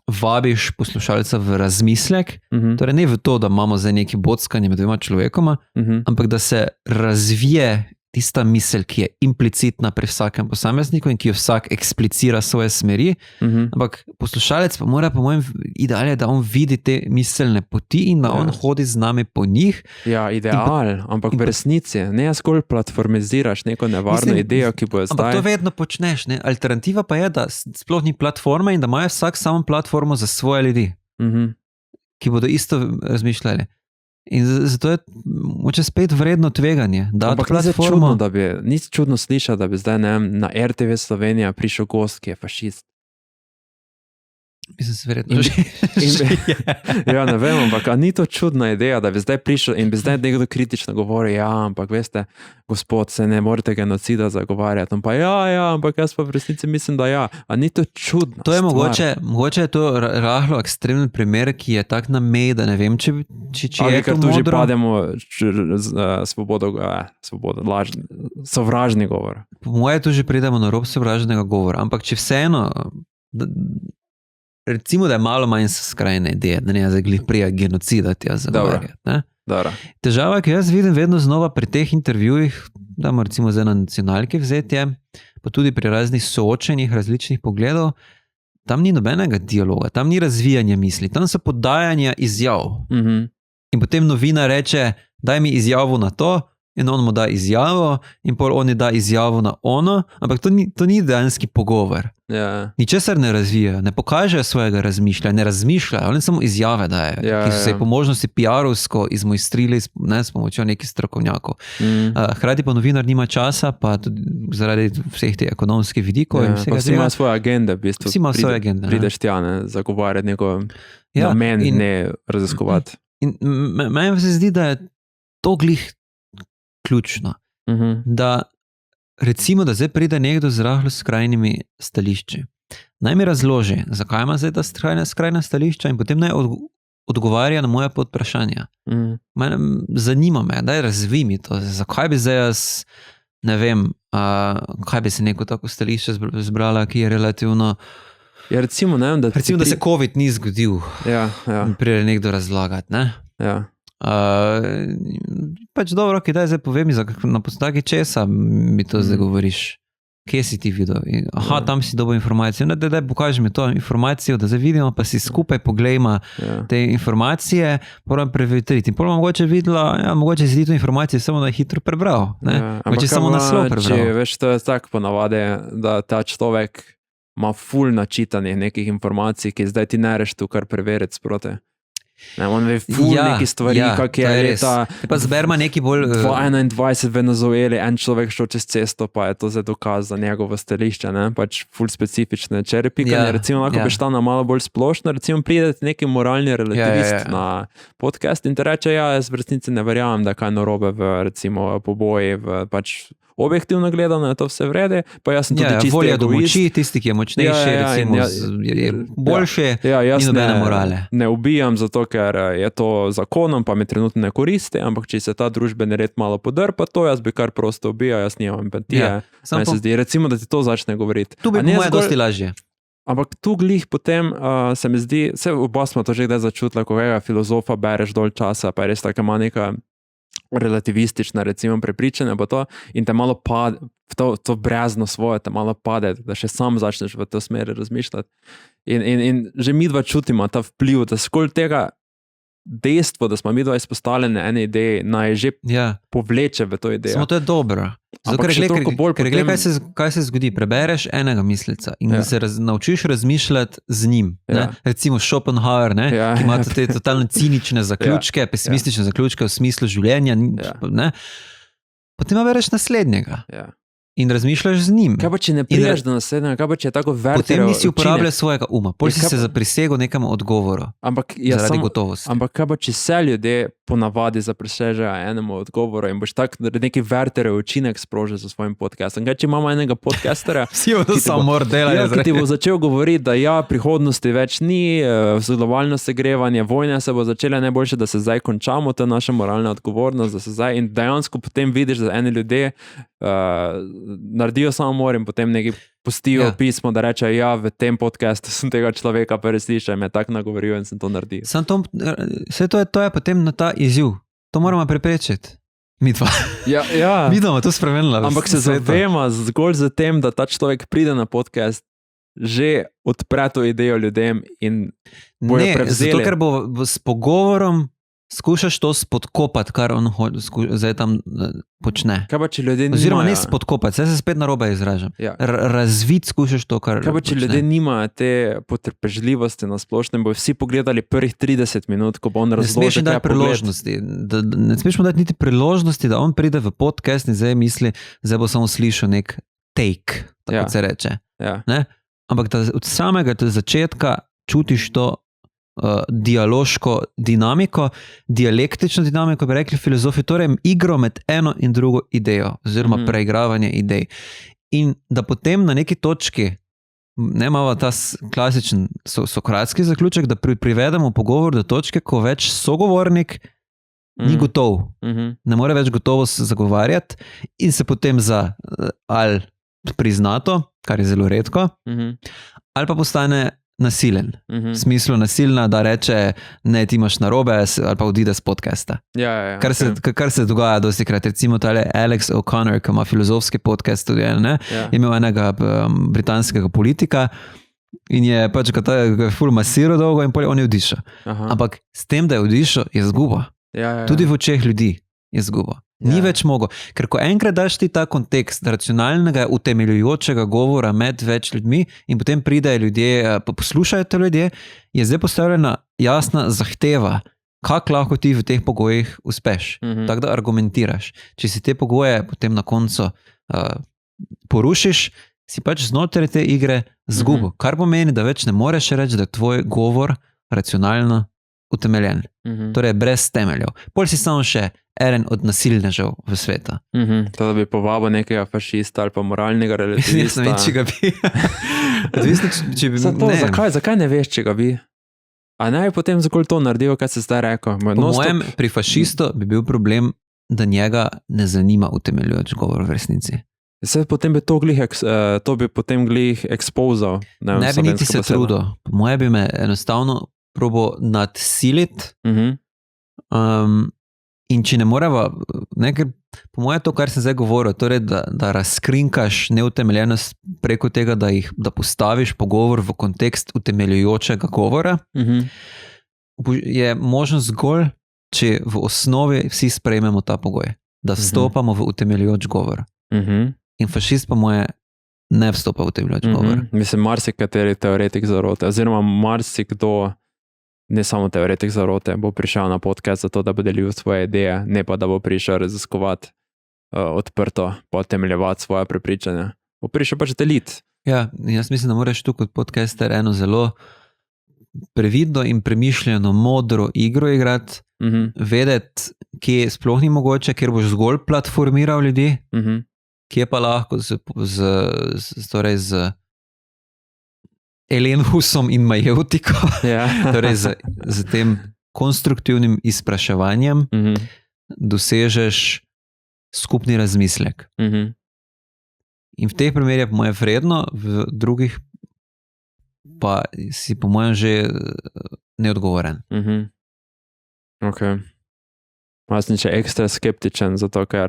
S2: vabiš poslušalca v razmislek, torej ne v to, da imamo zdaj neki bockanje med dvema človekoma, ampak da se razvije tista misel, ki je implicitna pri vsakem posamezniku in ki jo vsak eksplicira svoje smeri, ampak poslušalec pa mora, po mojem idealju, da on vidi te miselne poti in da on hodi z nami po njih.
S1: Ja, ideal, ampak v resnici ne zgolj platformiziraš neko nevarno idejo, ki bo zdaj.
S2: Ampak to vedno počneš, ne? Alternativa pa je, da sploh ni platforma in da imajo vsak samo platformo za svoje ljudi, ki bodo isto razmišljali. In zato je moče spet vredno tveganje.
S1: Ampak ni čudno slišati, da bi zdaj na RTV Slovenija prišel gost, ki je fašist.
S2: Mislim, se verjetno že.
S1: Ja, ne vem, ampak ni to čudna ideja, da bi zdaj prišel in bi zdaj nekdo kritično govoril, ampak veste, gospod, se ne morate genocida zagovarjati. Pa ampak jaz pa v resnici mislim, da a ni to čudna
S2: to je stvar. Mogoče je to rahlo ekstremen primer, ki je tak na meji, da ne vem, če je to modro.
S1: Ker tu že pademo sovražni govor.
S2: Po moje tu že pridemo na rob sovražnega govora, ampak če vseeno recimo, da je malo manj skrajne ideje, da ne zdaj prija genocida tja zagovarjati. Težava, ki jaz vidim vedno znova pri teh intervjujih, damo recimo zdaj na nacionalke vzetje, pa tudi pri raznih soočenjih različnih pogledov, tam ni nobenega dialoga, tam ni razvijanja misli, tam so podajanja izjav. In potem novinar reče, daj mi izjavo na to, in on mu da izjavo, in pol oni da izjavo na ono, ampak to ni dejanski pogovor. Ničesar ne razvijajo, ne pokažejo svojega razmišljanja, ne razmišljajo, oni samo izjave dajo, ki so se po možnosti PR-ovsko izmojstrili s pomočjo nekih strokovnjakov. Hkrati pa novinar nima časa, pa tudi zaradi vseh teh ekonomskih vidikov.
S1: Pa vsi ima svoje agende, v bistvu.
S2: Vsi ima svoje agende.
S1: Prideš tja, zagovarjati neko namen, ne raziskovati.
S2: In meni se zdi, da je to glih ključno, da recimo, da zdaj pride nekdo z rahlo skrajnimi stališči. Naj mi razloži, zakaj ima zdaj ta skrajna stališča in potem naj odgovarja na moje podvprašanja. Mene zanima me, daj razvij mi to, zakaj bi zdaj jaz, ne vem, kaj bi se neko tako stališče zbrala, ki je relativno...
S1: Ja, recimo, ne vem, da
S2: se COVID ni zgodil.
S1: Ja.
S2: Prije nekdo razlagati, ne?
S1: Ja.
S2: Pač dobro, ki daj zdaj povem, na podlagi česa mi to zdaj govoriš. Kje si ti videl? Tam si dobil informacijo. Ne, daj pokaži mi to informacijo, da zdaj vidimo, pa si skupaj poglejmo te informacije, moram prevetriti. In potem mogoče videla, mogoče si ti to informacijo samo da je hitro prebral. Mogoče samo naslov prebral.
S1: Veš, to je tako ponavadi, da ta človek ima ful načitanih nekih informacij, ki zdaj ti nereš tu kar preveriti sproti. Ne, on ve ful neki stvari, kak je leta.
S2: Pa zberma neki bolj...
S1: 21 v Venezueli, en človek šel čez cesto, pa je to zdaj dokaz za njegovo stališče, ne, pač ful specifične čerepikanje, recimo lahko bi šla na malo bolj splošno, recimo pride neki moralni relativist na podcast in te reče, jaz v resnici ne verjamem, da kaj narobe v recimo poboji, v pač objektivno gledano je to vse vrede, pa jaz sem tudi čisti
S2: volja
S1: egoist.
S2: Do moči, tisti, ki je močnejši, recimo, je boljše in nobene morale.
S1: Ne ubijam zato, ker je to zakonom, pa mi trenutno ne koristi, ampak če se ta družbeni red malo podrpa, to jaz bi kar prosto ubijal, jaz nimam empatije. Meni se zdi, recimo, da ti to začne govoriti.
S2: Tu bi moje dosti lažje.
S1: Ampak tu glih potem se mi zdi, oba smo to že kdaj začutila, ko filozofa bereš dol časa, pa je res taka ima neka relativistična, recimo, prepričanja, pa to, in te malo pade, to brezno svoje te malo pade, da še sam začneš v to smeri razmišljati. In že mi dva čutimo ta vpliv, da skolj tega dejstvo, da smo mi dva izpostavljeni ene ideje, naj že povleče v to idejo.
S2: Samo to je dobro. Ker kaj se zgodi, prebereš enega misleca in se naučiš razmišljati z njim. Recimo Schopenhauer, ki ima te totalno cinične zaključke, pesimistične zaključke v smislu življenja. Potem bereš naslednjega. In razmišljaš z njim.
S1: Kaj pa, če ne prideš do naslednjega, kaj pa, če je tako vertiral
S2: potem nisi uporabljal svojega uma, potem si se zaprisegel nekemu odgovoru zaradi gotovosti.
S1: Ampak kaj pa, če se ljudje ponavadi zaprisežejo enemu odgovoru in boš tak neki vertiral učinek sprožil za svojim podcastom. Kaj, če imamo enega podcastera, ki ti bo začel govoriti, da prihodnosti več ni, globalno segrevanje, vojne se bo začele, najboljše, da se zdaj končamo, to je naša moralna odgovornost, da se zdaj in dejansko potem vidiš, da eni ljudje naredijo samomor in potem neki pustijo pismo, da reče, v tem podcastu sem tega človeka preslišal, me tako nagovoril in sem to naredil.
S2: To je potem na ta izziv. To moramo preprečiti. Mi dva. Mi bomo to spremenili.
S1: Ampak se zavemo zgolj za tem, da ta človek pride na podcast, že odpre to idejo ljudem in bojo prevzeli.
S2: Zato, ker bo s pogovorom skušaš to spodkopati, kar on zdaj tam počne.
S1: Kaj pa, če ljudje nimajo...
S2: Oziroma ne spodkopati, se spet narobe izražam. Razviti skušaš to, kar počne.
S1: Kaj pa, če ljudje nimajo te potrpežljivosti na splošnem, bojo vsi pogledali prvih 30 minut, ko bo on razložil, kaj
S2: priložnosti. Ne smeš mu dati niti priložnosti, da on pride v podcast in zdaj misli, zdaj bo samo slišal nek take, tako se reče. Ampak da od samega začetka čutiš to dialoško dinamiko, dialektično dinamiko, bi rekli filozofi, torej igro med eno in drugo idejo, oziroma preigravanje idej. In da potem na neki točki, ne imamo ta klasičen sokratski zaključek, da privedemo pogovor do točke, ko več sogovornik ni gotov, ne more več gotovo zagovarjati in se potem ali priznato, kar je zelo redko, ali pa postane nasilen. V smislu nasilna, da reče, ne, ti imaš narobe ali pa odide z podcasta. Kar se dogaja dosti krat. Recimo tale Alex O'Connor, ki ima filozofski podcast tudi, je imel enega britanskega politika in je pač ga ful masiral dolgo in potem on je odišel. Ampak s tem, da je odišel, je zguba. Tudi v očeh ljudi je zguba. Ni več mogo. Ker ko enkrat daš ti ta kontekst racionalnega, utemeljujočega govora med več ljudmi in potem pridejo ljudje, poslušajo te ljudje, je zdaj postavljena jasna zahteva, kako lahko ti v teh pogojih uspeš. Tako da argumentiraš. Če si te pogoje potem na koncu porušiš, si pač znotraj te igre zgubo. Kar pomeni, da več ne moreš reči, da je tvoj govor racionalno utemeljen. Torej brez temeljev. Pol si samo še eden od nasilnežev v svetu.
S1: To, da bi povabil nekega fašista ali pa moralnega relativista.
S2: Ne vem, če ga bi.
S1: Zakaj ne veš, če ga bi? A ne bi potem zgolj to naredil, kaj se zdaj rekel?
S2: Po mojem, pri fašistu bi bil problem, da njega ne zanima utemeljujoč govor v resnici.
S1: Potem bi to bi potem glih ekspozal.
S2: Ne bi niti se trudil. Po mojem bi me enostavno probo nadsiliti. In če ne moreva, ker po mojem to, kar sem zdaj govoril, torej da razkrinkaš neutemeljenost preko tega, da postaviš pogovor v kontekst utemeljujočega govora, je možno zgolj, če v osnovi vsi sprejmemo ta pogoj, da vstopamo v utemeljujoč govor. In fašist po moje ne vstopa v utemeljujoč govor.
S1: Mislim, marsikateri teoretik zarote, oziroma marsikdo, ne samo teoretik zarote, bo prišel na podcast zato, da bo delil svoje ideje, ne pa da bo prišel raziskovati odprto, potemeljevati svoje prepričanja. Bo prišel pač deliti.
S2: Ja, jaz mislim, da moraš tu kot podcaster eno zelo previdno in premišljeno modro igro igrati, vedeti, kje sploh ni mogoče, ker boš zgolj platformiral ljudi, kje pa lahko z Elenhusom in Majevtiko, torej z tem konstruktivnim izpraševanjem dosežeš skupni razmislek. In v teh primerih je po mojem vredno, v drugih pa si po mojem že neodgovoren.
S1: Ok. Jaz sem še ekstra skeptičen, zato ker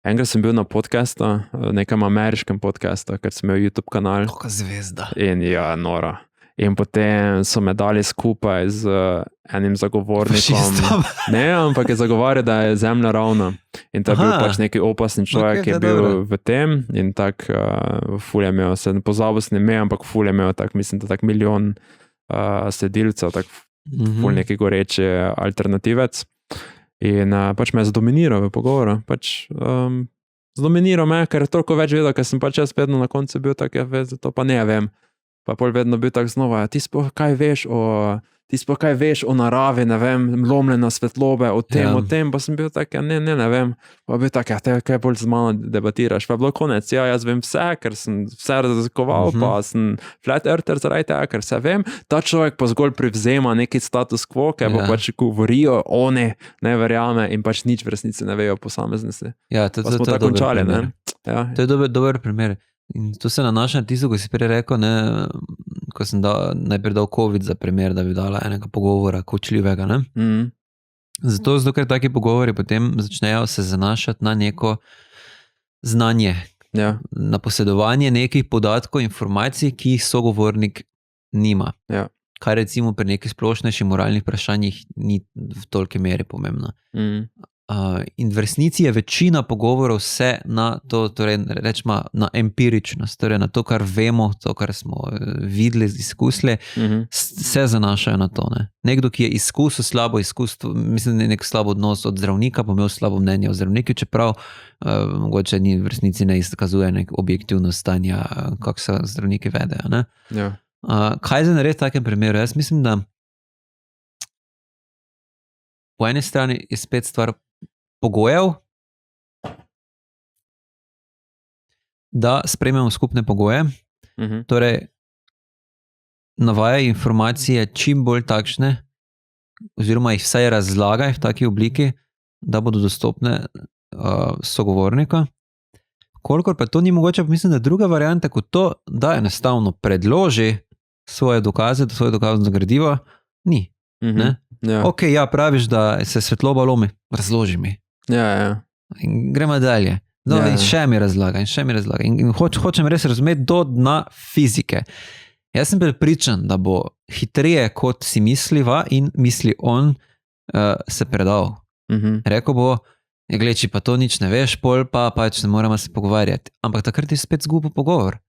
S1: enkrat sem bil na podcastu, nekem ameriškem podcastu, ker sem imel YouTube kanal.
S2: Koliko zvezda.
S1: In ja, noro. In potem so me dali skupaj z enim zagovornikom.
S2: Fašistom.
S1: Ne, ampak je zagovarjal, da je zemlja ravna. In to je bil pač neki opasni človek, ki je bil v tem in tak ful je imel, se ne pozabil s njime, ampak ful je imel tak, mislim, da tak milijon sledilcev, tak ful neki goreči alternativec. In pač me je zdominiral v pogovoru. Pač zdominiral me, ker je toliko več vedel, ker sem pač jaz vedno na koncu bil tak, ja, to pa ne vem. Pa pol vedno bil tak znova, ti sploh kaj veš o naravi, ne vem, lomljena svetlobe, o tem, pa sem bil tak, ja, ne vem. Pa bil tak, ja, te kaj bolj z mano debatiraš. Pa je bilo konec, ja, jaz vem vse, ker sem vse raziskoval, pa sem flat earther zaradi tega, ker vse vem. Ta človek pa zgolj privzema neki status quo, ker bo pač govorijo, oni ne verjame in pač nič v resnici ne vejo posameznici.
S2: Ja, to je dober
S1: končali,
S2: primer.
S1: Ja.
S2: To je dober primer. In to se nanaša na tisto, ko si prej rekel, ko sem najprej dal COVID za primer, da bi dala enega pogovora kočljivega. Zato, ker taki pogovori potem začnejo se zanašati na neko znanje, na posedovanje nekih podatkov, informacij, ki jih sogovornik nima. Kar recimo pri nekih splošnejših moralnih vprašanjih ni v toliki meri pomembno. In v resnici je večina pogovorov vse na to, torej rečemo na empiričnost, torej na to, kar vemo, to, kar smo videli, izkusili, se zanašajo na to. Nekdo, ki je izkusil slabo izkustvo, mislim, da je nek slab odnos od zdravnika, pa imel slabo mnenje o zdravniku, čeprav mogoče ni v resnici ne izkazuje nek objektivno stanje, kako se zdravniki vedejo. Kaj zdaj narediti v takem primeru? Jaz mislim, da po eni strani je spet stvar pogojev, da sprejmemo skupne pogoje, torej navajaj informacije čim bolj takšne, oziroma jih vsaj razlagaj v taki obliki, da bodo dostopne sogovornika. Kolikor pa to ni mogoče, pa mislim, da druga varianta, kot to, da enostavno predloži svoje dokaze, svoje dokazno gradivo, ni. Ok, ja, praviš, da se svetloba lomi, razloži mi. In gremo dalje. In še mi razlaga. In hočem res razumeti do dna fizike. Jaz sem prepričan, da bo hitreje, kot si misliva in misli on, se predal. Rekel bo, gledaj, če pa to nič ne veš, pol pa pač ne moramo se pogovarjati. Ampak takrat je spet zgubil pogovor.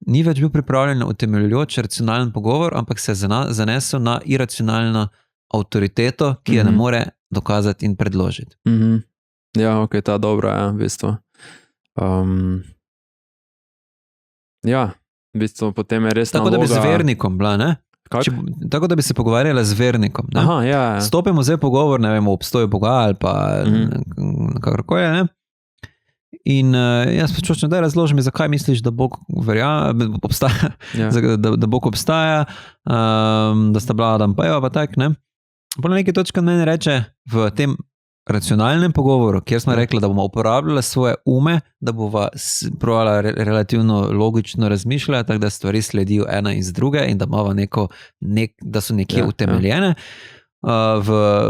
S2: Ni več bil pripravljen na utemeljujoč racionalen pogovor, ampak se je zanesel na iracionalno avtoriteto, ki je ne more dokazati in predložiti.
S1: Ja, ok, ta dobra je, v bistvu. Ja, v bistvu potem je res
S2: tako,
S1: naloga...
S2: da bi z vernikom bila, ne? Tako, da bi se pogovarjala z vernikom. Ne?
S1: Aha, ja.
S2: Stopimo zdaj pogovor, ne vem, o obstoju Boga ali pa kakorkoli, ne? In jaz počutim, da razložim, zakaj misliš, da Bog obstaja, da Bog obstaja, da sta bila Adam pa Eva, pa tak, ne. Pa na neki točki meni reče v tem racionalnem pogovoru, kjer smo rekli, da bomo uporabljali svoje ume, da bova probala relativno logično razmišljati, tako da stvari sledijo ena iz druge in da imamo da so nekje utemeljene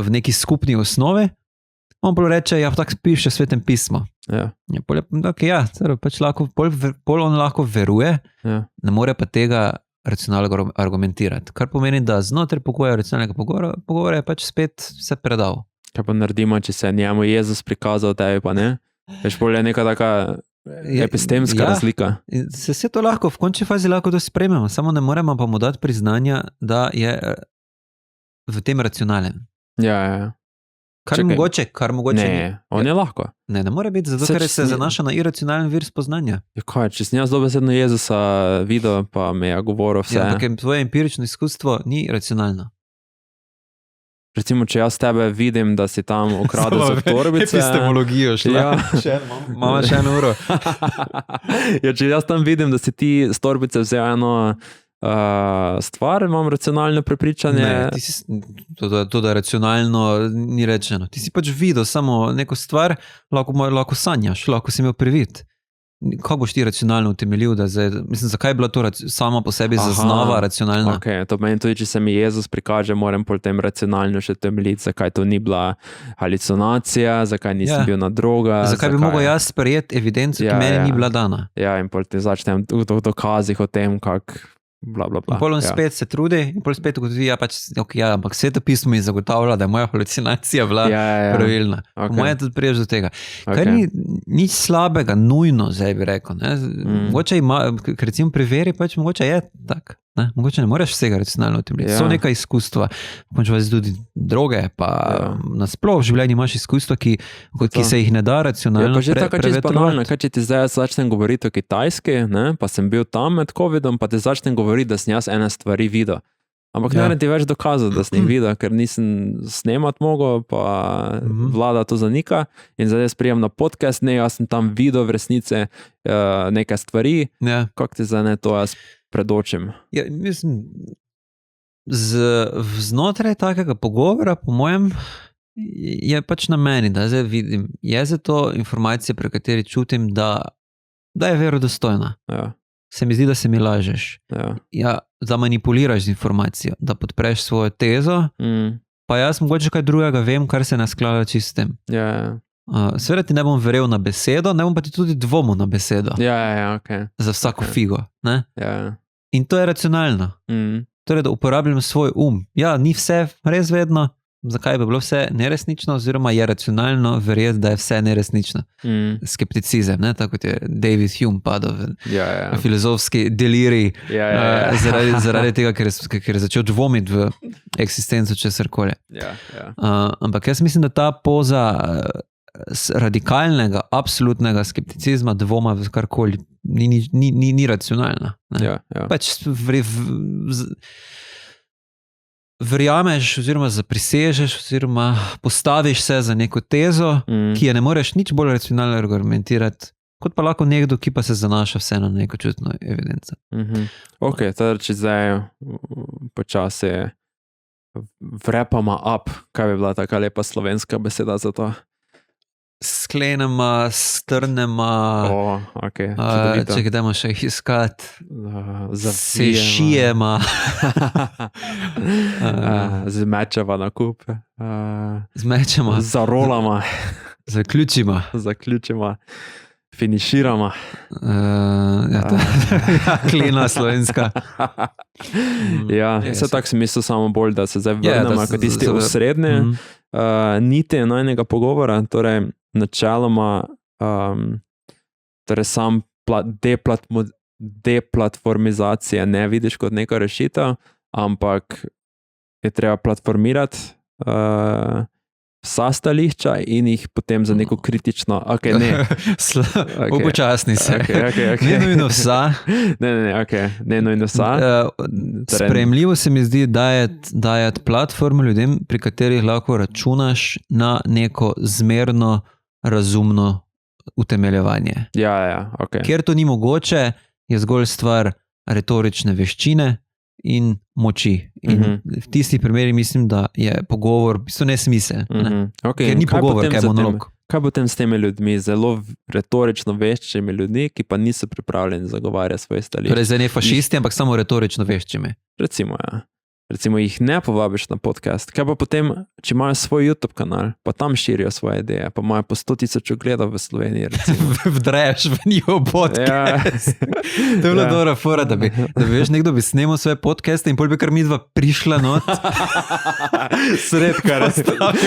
S2: v neki skupni osnovi. On pa reče, tako piše Svetem pismo. Pol on lahko veruje, ne more pa tega racionalno argumentirati. Kar pomeni, da znotraj pogoja racionalnega pogovora je pač spet vse predal.
S1: Kaj pa naredimo, če se njemu Jezus prikazal, tebi pa ne? Veš, bolj je neka taka epistemska razlika.
S2: Se vse to lahko, v končni fazi lahko to sprememo, samo ne moremo pa mu dati priznanja, da je v tem racionalen.
S1: Ja.
S2: Kar mogoče
S1: ne, on je lahko.
S2: Ne more biti, zato ker se zanaša na iracionalen vir spoznanja.
S1: Kaj, če sem jaz dobesedno Jezusa videl, pa me je govoril vse.
S2: Ampak tvoje empirično izkustvo ni racionalno.
S1: Recimo, če jaz tebe vidim, da si tam ukradel za torbice.
S2: Epistemologijo šla. Mama še eno uro.
S1: Če jaz tam vidim, da si ti z torbice vzel eno stvar, imam racionalno prepričanje.
S2: Ne, to da racionalno ni rečeno. Ti si pač videl samo neko stvar, lahko sanjaš, lahko si imel privid. Kako boš ti racionalno utemeljil, zakaj je bila to sama po sebi zaznava racionalna?
S1: Ok, to meni tudi, če se mi Jezus prikaže, moram potem racionalno še temeljiti, zakaj to ni bila halucinacija, zakaj nisem bil na droga.
S2: Zakaj bi mogel jaz sprejeti evidenco, ki meni ni bila dana?
S1: Ja, in potem začnem v dokazih o tem, kak bla, bla, bla.
S2: In potem spet se trudi in potem spet ugotovi, ampak Sveto pismo mi zagotavlja, da je moja halucinacija bila pravilna. Moje tudi priješ do tega. Kar ni nič slabega, nujno, zdaj bi rekel. Mogoče ima, ker recimo pri veri, pač mogoče je tak. Mogoče ne moreš vsega racionalno utemeljiti. So neka izkustva, končno tudi droge, pa nasploh v življenju imaš izkustva, ki se jih ne da racionalno prevetrati.
S1: Kaj če ti zdaj začnem govoriti o Kitajski, pa sem bil tam med covidom, pa ti začnem govoriti, da sem jaz ene stvari videl. Ampak ne ti več dokazal, da sem jih videl, ker nisem snemat mogel, pa vlada to zanika in zdaj jaz prijem na podcast, jaz sem tam videl v resnici nekaj stvari, kako ti zdaj ne to jaz predočim.
S2: Ja, mislim, znotraj takega pogovora, po mojem, je pač na meni, da zdaj vidim, je za to informacija, pri kateri čutim, da je verodostojna. Se mi zdi, da se mi lažeš. Da manipuliraš z informacijo, da podpreš svojo tezo, pa jaz mogoče kaj drugega vem, kar se nasklada čistem. Seveda ti ne bom verjel na besedo, ne bom pa ti tudi dvomil na besedo. Za vsako figo. In to je racionalno. Torej, da uporabljam svoj ni vse res vedno, zakaj bi bilo vse neresnično, oziroma je racionalno verjeti, da je vse neresnično. Skepticizem, tako kot je David Hume padel v filozofski delirij zaradi tega, ker je začel dvomiti v eksistenco česarkoli. Ampak jaz mislim, da ta poza radikalnega, absolutnega skepticizma, dvoma v karkoli, ni racionalna. Pač verjameš oziroma zaprisežeš oziroma postaviš se za neko tezo, ki je ne moreš nič bolj racionalno argumentirati, kot pa lahko nekdo, ki pa se zanaša vse na neko čutno evidenco.
S1: Ok, teda če zdaj počasi vrepama up, kaj bi bila taka lepa slovenska beseda za to?
S2: Sklenema, strnema, če gremo še iskat, sešijema,
S1: zmečeva na kup,
S2: zmečema,
S1: zarolama,
S2: zaključima,
S1: finiširama.
S2: Klina slovenska.
S1: Vse tako si mislil samo bolj, da se zdaj vrnemo, kot tisti osrednji niti najnega pogovora, torej načeloma torej sam deplatformizacije ne vidiš kot neko rešitev, ampak je treba platformirati vsa stališča in jih potem za neko kritično...
S2: Upočasni se. Ne nujno vsa.
S1: Ne nujno vsa.
S2: Sprejemljivo se mi zdi dajati platformo ljudem, pri katerih lahko računaš na neko zmerno, razumno utemeljevanje.
S1: Ja, ok.
S2: Ker to ni mogoče, je zgolj stvar retorične veščine in moči. In v tistih primerih mislim, da je pogovor v bistvu nesmisel. Ne?
S1: Okay.
S2: Ker ni pogovor, kaj je monolog.
S1: Kaj potem s temi ljudmi, zelo retorično veščimi ljudmi, ki pa niso pripravljeni zagovarjati svoje stališče?
S2: Torej, zdaj ne fašisti, ampak samo retorično veščimi.
S1: Recimo, ja. Recimo jih ne povabiš na podcast. Kaj pa potem, če imajo svoj YouTube kanal, pa tam širijo svoje ideje, pa imajo po 100,000 ogledov v Sloveniji, recimo.
S2: Vdreš v njihov podcast. To je bila dobra fora, da bi veš, nekdo bi snemal svoje podcaste in pol bi kar midva prišla not.
S1: Sredka,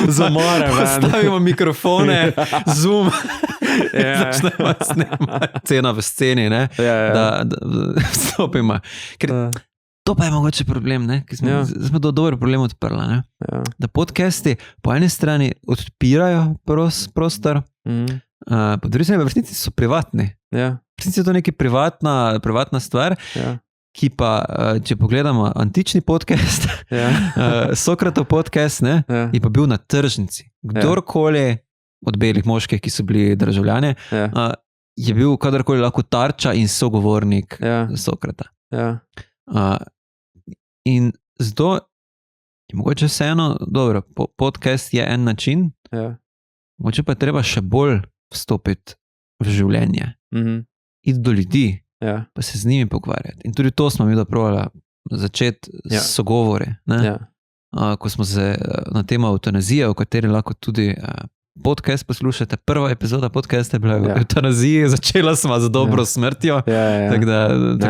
S1: zamore,
S2: postavimo mikrofone, Zoom, začnemo snemati. Cena v sceni, ne? Da vstopimo. To pa je mogoče problem, ne? Smo to dober problem odprla, ne? Da podcasti po eni strani odpirajo prostor, po drugi strani v resnici so privatni. V resnici je to neka privatna stvar, ki pa, če pogledamo antični podcast, Sokratov podcast, ne, je pa bil na tržnici. Kdorkoli od belih moških, ki so bili državljani, je bil kadarkoli lahko tarča in sogovornik Sokrata. In zato je mogoče vseeno, dobro, podcast je en način, mogoče pa je treba še bolj vstopiti v življenje, iti do ljudi, pa se z njimi pogovarjati. In tudi to smo mi probali začeti s sogovore, ko smo se na temo eutanazije, v kateri lahko tudi podcast poslušate. Prva epizoda podcasta je bila o eutanaziji, začela smo z dobro smrtjo.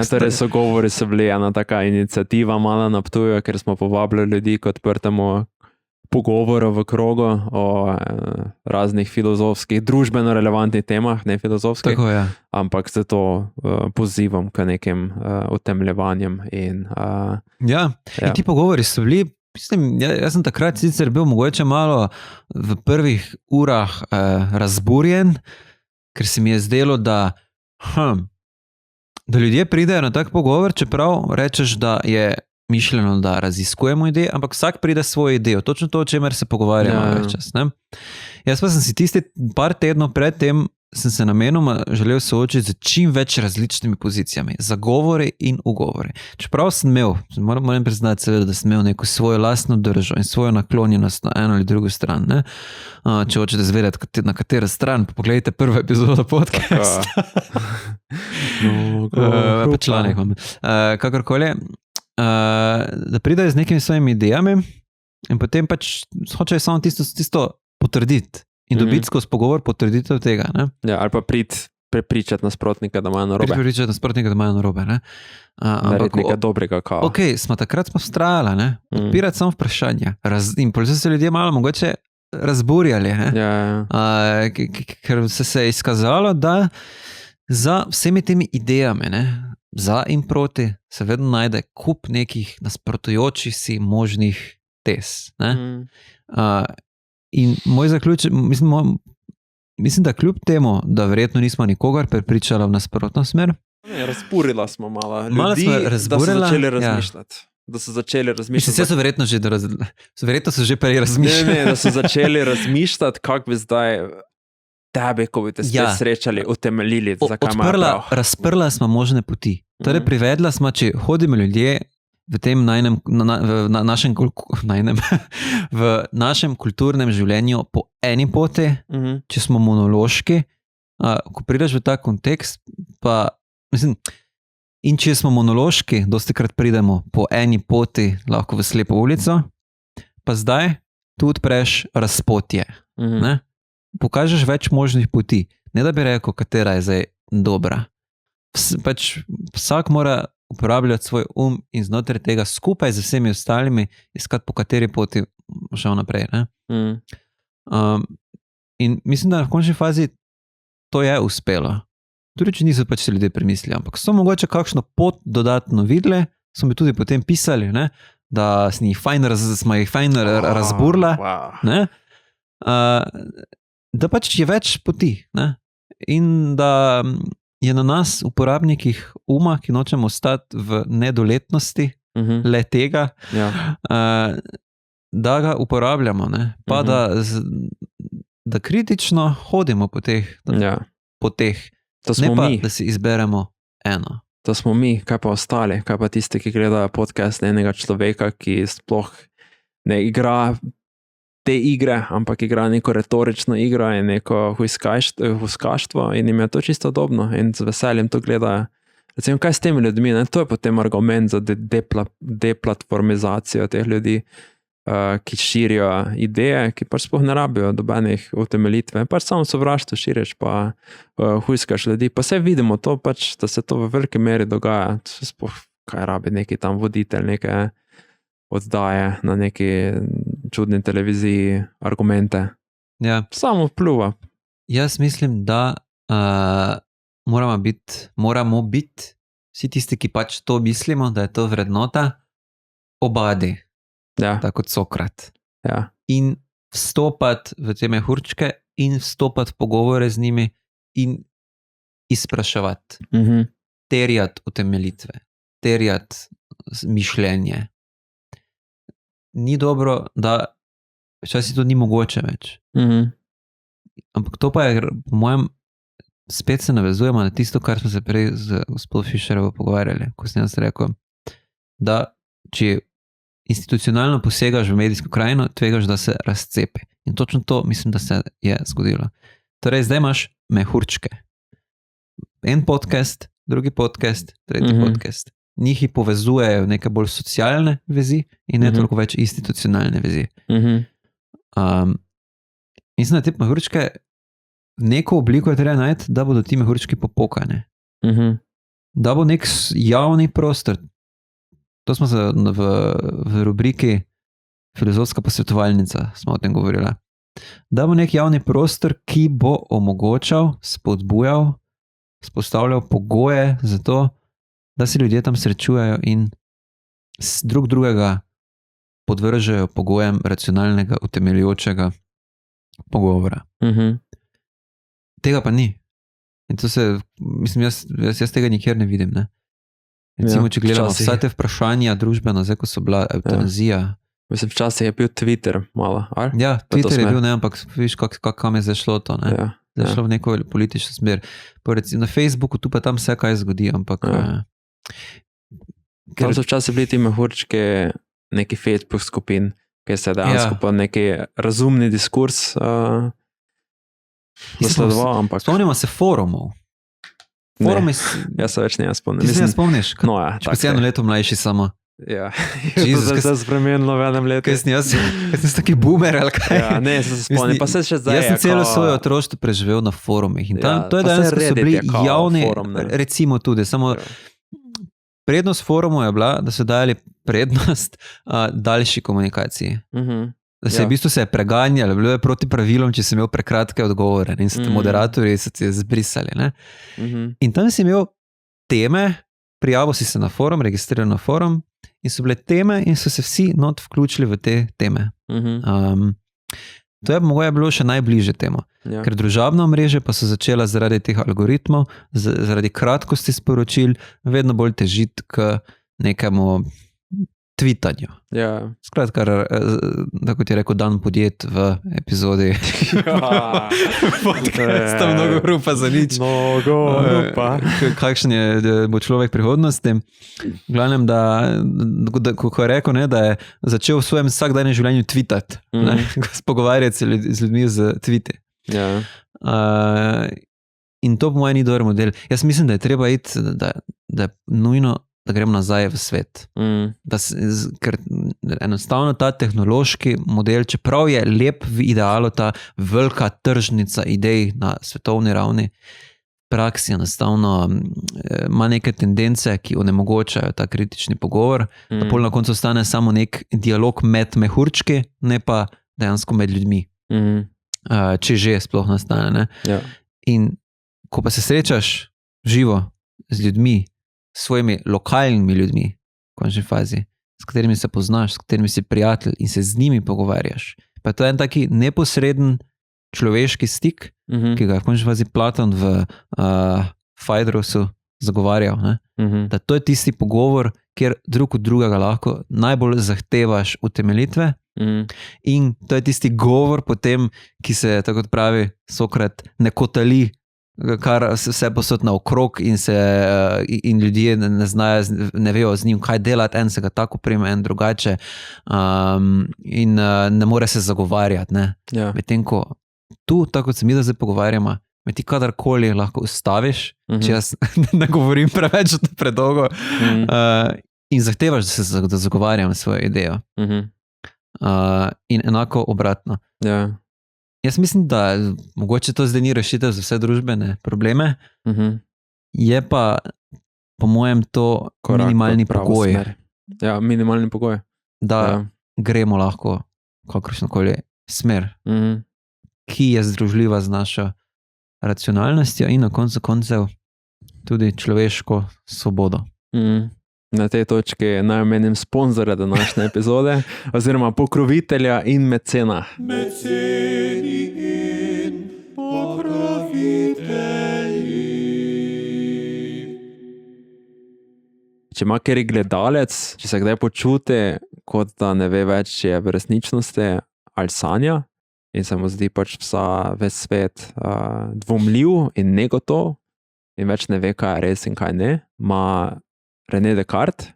S1: Torej sogovori so bili ena taka iniciativa mala na Ptuju, ker smo povabili ljudi k odprtemu pogovoru v krogu o raznih filozofskih, družbeno relevantnih temah, ne filozofskih, ampak se to pozivam k nekim utemeljevanjem. In
S2: ti pogovori so bili, mislim, jaz sem takrat sicer bil mogoče malo v prvih urah razburjen, ker se mi je zdelo, da ljudje pridejo na tak pogovor, čeprav rečeš, da je mišljeno, da raziskujemo ideje, ampak vsak pride svojo idejo, točno to, o čemer se pogovarjamo več čas. Ne? Jaz pa sem si tisti par tednov pred tem sem se namenoma želel soočiti z čim več različnimi pozicijami, zagovore in ugovore. Čeprav sem imel, moram priznati seveda, da sem imel neko svojo lastno držo in svojo naklonjenost na eno ali drugo stran. Ne? Če hočete zvedeti, na katero stran, pa pogledajte prvo epizodo podcasta. Pa članek imam. Kakorkoli, da pridajo z nekimi svojimi idejami in potem pač hočejo samo tisto potrditi. In dobiti skozi pogovor potrditev tega. Ne?
S1: Ali pa prepričati nasprotnika, da imajo narobe.
S2: Prepričati nasprotnika, da imajo narobe. Ne?
S1: Ampak nekaj dobrega kao.
S2: Ok, smo takrat vztrajali, ne? Odpirati samo vprašanja. In potem so se ljudje malo mogoče razburjali. Ker se je izkazalo, da za vsemi temi idejami, ne? Za in proti, se vedno najde kup nekih nasprotujočih si možnih tez. In moj zaključek, mislim, da kljub temu, da verjetno nismo nikogar prepričali v nasprotno smer.
S1: Razburila smo malo ljudi, da so začeli razmišljati. Da so začeli razmišljati.
S2: Mislim, verjetno so že prej razmišljali.
S1: Ne, da so začeli razmišljati, kako bi zdaj tebe, ko bi te spet srečali, utemeljili, zakaj imajo prav.
S2: Razprla smo možne poti. Torej privedla smo, če hodimo ljudje v tem v našem kulturnem življenju po eni poti, če smo monološki, ko prideš v ta kontekst, pa mislim, in če smo monološki, dostikrat pridemo po eni poti, lahko v slepo ulico, pa zdaj tu odpreš razpotje. Pokažeš več možnih poti. Ne da bi rekel, katera je zdaj dobra. Pač vsak mora uporabljati svoj in znotraj tega skupaj z vsemi ostalimi iskati, po kateri poti šel naprej. In mislim, da v končni fazi to je uspelo. Tudi, če niso pač se ljudje premislili, ampak so mogoče kakšno pot dodatno videli, so mi tudi potem pisali, ne? Da smo jih fajn razburla, ne? Da pač je več poti, ne? In da je na nas, uporabnikih ki nočemo ostati v nedoletnosti le tega, da ga uporabljamo, ne? Pa da kritično hodimo po teh poteh.
S1: To
S2: Ne
S1: smo
S2: pa,
S1: mi.
S2: da si izberemo eno.
S1: To smo mi, kaj pa ostali, kaj pa tisti, ki gledajo podcast enega človeka, ki sploh ne igra te igre, ampak igra neko retorično igro in neko huskaštvo in jim je to čisto udobno in z veseljem to gledajo. Recimo, kaj s temi ljudmi, ne? To je potem argument za deplatformizacijo teh ljudi, ki širijo ideje, ki pač sploh ne rabijo dobenih utemeljitve, pač samo sovraštvo širiš, pa hujskaš ljudi, pa vse vidimo to pač, da se to v veliki meri dogaja, sploh kaj rabi neki tam voditelj, neke oddaje na neki čudni televiziji, argumente,
S2: Ja.
S1: samo vpliva.
S2: Jaz mislim, da moramo biti vsi tisti, ki pač to mislimo, da je to vrednota, obadi,
S1: Ja,
S2: tako kot Sokrat.
S1: ja,
S2: In vstopati v te mehurčke in vstopati v pogovore z njimi in izpraševati, terjati utemeljitve, terjati mišljenje. Ni dobro, da včasih to ni mogoče več. Ampak to pa je, po mojem, spet se navezujemo na tisto, kar smo se prej z gospod Fischerjevo pogovarjali, ko sem jaz rekel, da če institucionalno posegaš v medijsko krajino, tvegaš, da se razcepi. In točno to mislim, da se je zgodilo. Torej, zdaj imaš mehurčke. En podcast, drugi podcast, tretji podcast. Njih povezujejo neke bolj socialne vezi in ne toliko več institucionalne vezi. Mislim, da te mehurčke neko obliko je treba najti, da bodo ti mehurčki popokane. Da bo nek javni prostor. To smo se v rubriki Filozofska posvetovalnica smo o tem govorili. Da bo nek javni prostor, ki bo omogočal, spodbujal, spostavljal pogoje za to, da se ljudje tam srečujejo in drug drugega podvržejo pogojem racionalnega, utemeljujočega pogovora. Tega pa ni. In to se, mislim, jaz tega nikjer ne vidim, ne. Recimo, če gledamo vsa te vprašanja družbena, zdaj, ko so bila eutanazija.
S1: Mislim, včasih je bil Twitter malo, ali?
S2: Ja, Twitter je bil, ne, ampak viš, kam je zdaj šlo to, ne.
S1: Ja.
S2: Zdaj šlo v neko politično smer. Na Facebooku tu pa tam vse kaj zgodi, ampak...
S1: Tam so včasih bili ti mehurčki neki Facebook skupin, ki se dejansko pa neki razumni diskurs nasledoval, ampak...
S2: Spomnimo se forumov.
S1: Ne, jaz se več ne spomnim.
S2: Ti se ne spomniš?
S1: No ja,
S2: tako je. 1 leto mlajši samo.
S1: Ja, zdaj se spremenilo v enem letu.
S2: Jaz sem taki boomer, ali kaj?
S1: Ja, ne, se spomnim, pa se še zdaj.
S2: Jaz sem celo svoje otroštvo preživel na forumih in tam, to je dejansko so bili javni, recimo tudi, samo prednost forumov je bila, da so dali prednost daljši komunikaciji. Da se je v bistvu preganjalo, bilo je proti pravilom, če si imel prekratke odgovore in so ti moderatorji so ti zbrisali. Ne? In tam si imel teme, prijavil si se na forum, registriral na forum in so bile teme in so se vsi not vključili v te teme. To je mogoče bilo še najbližje temu, ker družabna omrežja pa so začela zaradi teh algoritmov, zaradi kratkosti sporočil, vedno bolj težiti k nekemu tweetanju.
S1: Ja.
S2: Skratka, tako ti je rekel Dan podjet v epizodi podcasta Mnogo hrupa za nič.
S1: Mnogo hrupa.
S2: Kakšen bo človek prihodnosti. V glavnem, kako je rekel, ne, da je začel v svojem vsakdanjem življenju tweetati. Pogovarjati se z ljudmi z tweeti.
S1: Ja.
S2: In to po mojem ni dober model. Jaz mislim, da je treba iti, da je nujno da gremo nazaj v svet. Ker enostavno ta tehnološki model, čeprav je lep v idealu ta velika tržnica idej na svetovni ravni, praksi enostavno ima neke tendence, ki onemogočajo ta kritični pogovor, da pol na koncu ostane samo nek dialog med mehurčki, ne pa dejansko med ljudmi. Če že sploh nastane. Ne?
S1: Ja.
S2: In ko pa se srečaš živo z ljudmi, s svojimi lokalnimi ljudmi, v končni fazi, s katerimi se poznaš, s katerimi si prijatelj in se z njimi pogovarjaš. Pa to je en taki neposreden človeški stik, ki ga je v končni fazi Platon v Phaedrusu zagovarjal. Da to je tisti pogovor, kjer drug od drugega lahko najbolj zahtevaš utemeljitve in to je tisti govor potem, ki se, tako pravi Sokrat, ne kotali kar vse posod naokrog in ljudje ne znajo, ne vejo z njim, kaj delati, en se ga tako prime, en drugače, in ne more se zagovarjati. Ne?
S1: Ja.
S2: Medtem ko tu, tako kot se mi da zdaj pogovarjamo, me ti kadarkoli lahko ustaviš, če jaz ne govorim preveč predolgo, in zahtevaš, da zagovarjam svojo idejo. In enako obratno.
S1: Ja.
S2: Jaz mislim, da mogoče to zdaj ni rešitev za vse družbene probleme, je pa po mojem to
S1: Korak
S2: minimalni
S1: v pravo
S2: pogoj,
S1: smer. Ja, minimalni pogoj.
S2: da gremo lahko kakršnokoli smer, ki je združljiva z našo racionalnostjo in na koncu koncev tudi človeško svobodo.
S1: Na tej točki naj omenim sponzorja današnje epizode, oziroma pokrovitelja in mecena.
S3: Meceni in pokrovitelji.
S1: Če ima kjer gledalec, če se kdaj počuti, kot da ne ve več, če je v resničnosti ali sanja, in se mu zdi pač ves svet dvomljiv in negotov, in več ne ve, kaj je res in kaj ne, ima René Descartes.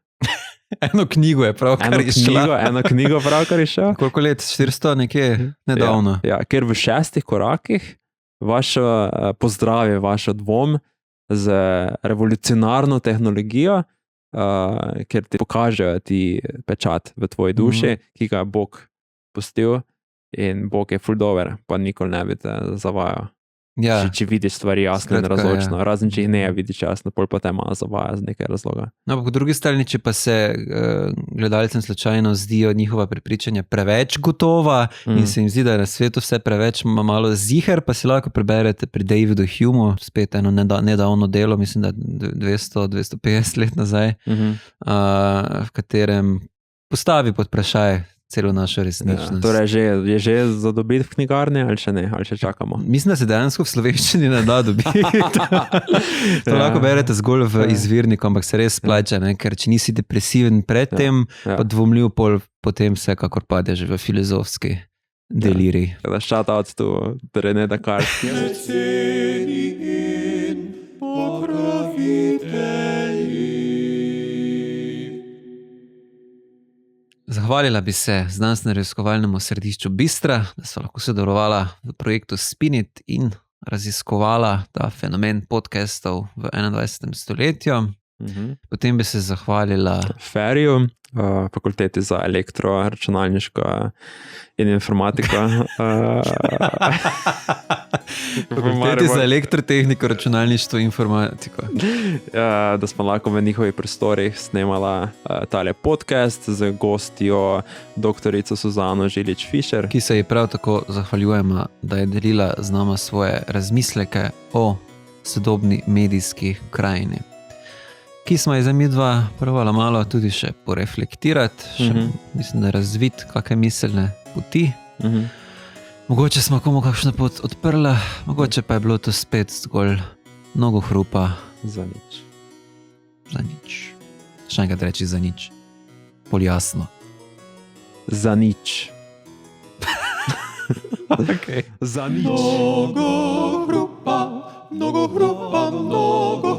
S2: Eno knjigo je pravkar izšla.
S1: Eno knjigo pravkar izšla.
S2: Koliko let? 400 nekje nedavno.
S1: Ja, ker v 6 korakih pozdravi vaš dvom z revolucionarno tehnologijo, ker ti pokažejo ti pečat v tvoji duši, ki ga je Bog pustil, in Bog je ful dober, pa nikoli ne bi te zavajal.
S2: Ja.
S1: Če vidiš stvari jasno in razločno, razen če jih ne vidiš jasno, pol pa te malo zavaja z nekaj razloga.
S2: No, po drugi strani, če pa se gledalcem slučajno zdijo njihova prepričanja preveč gotova in se jim zdi, da je na svetu vse preveč malo ziher, pa si lahko preberete pri Davidu Humeu, spet eno nedavno delo, mislim, da 200-250 let nazaj, v katerem postavi pod vprašaj celo našo resničnost.
S1: Ja, torej je že za dobiti v knjigarni ali še ne, ali še čakamo?
S2: Mislim, da se dejansko v slovenščini ne da dobiti. To lahko berete zgolj v izvirniku, ampak se res splača, ne? Ker če nisi depresiven predtem, pa dvomljiv potem vsekakor padeš v filozofski delirij.
S1: Shout out to René Descartes.
S3: Meceni in pokrovitelji.
S2: Zahvalila bi se znanstveno-raziskovalnemu središču Bistra, da so lahko sodelovala v projektu Spinit in raziskovala ta fenomen podcastov v 21. stoletju. Potem bi se zahvalila
S1: Feriju, fakulteti za elektro, računalniško in informatiko.
S2: Fakulteti za elektrotehniko, računalništvo in informatiko.
S1: Da smo lahko v njihovih prostorih snemala tale podcast z gostjo doktorico Suzano Žilič-Fišer,
S2: ki se ji prav tako zahvaljujemo, da je delila z nama svoje razmisleke o sodobni medijski krajini, ki smo je za midva probala malo tudi še poreflektirati, mislim, da razviti kakšne miselne poti. Mogoče smo komu kakšno pot odprla, mogoče pa je bilo to spet zgolj mnogo hrupa.
S1: Za nič.
S2: Za nič. Še enkrat reči za nič. Bolj jasno.
S1: Za nič.
S2: Okay.
S1: Za nič.
S3: Mnogo hrupa, mnogo hrupa, mnogo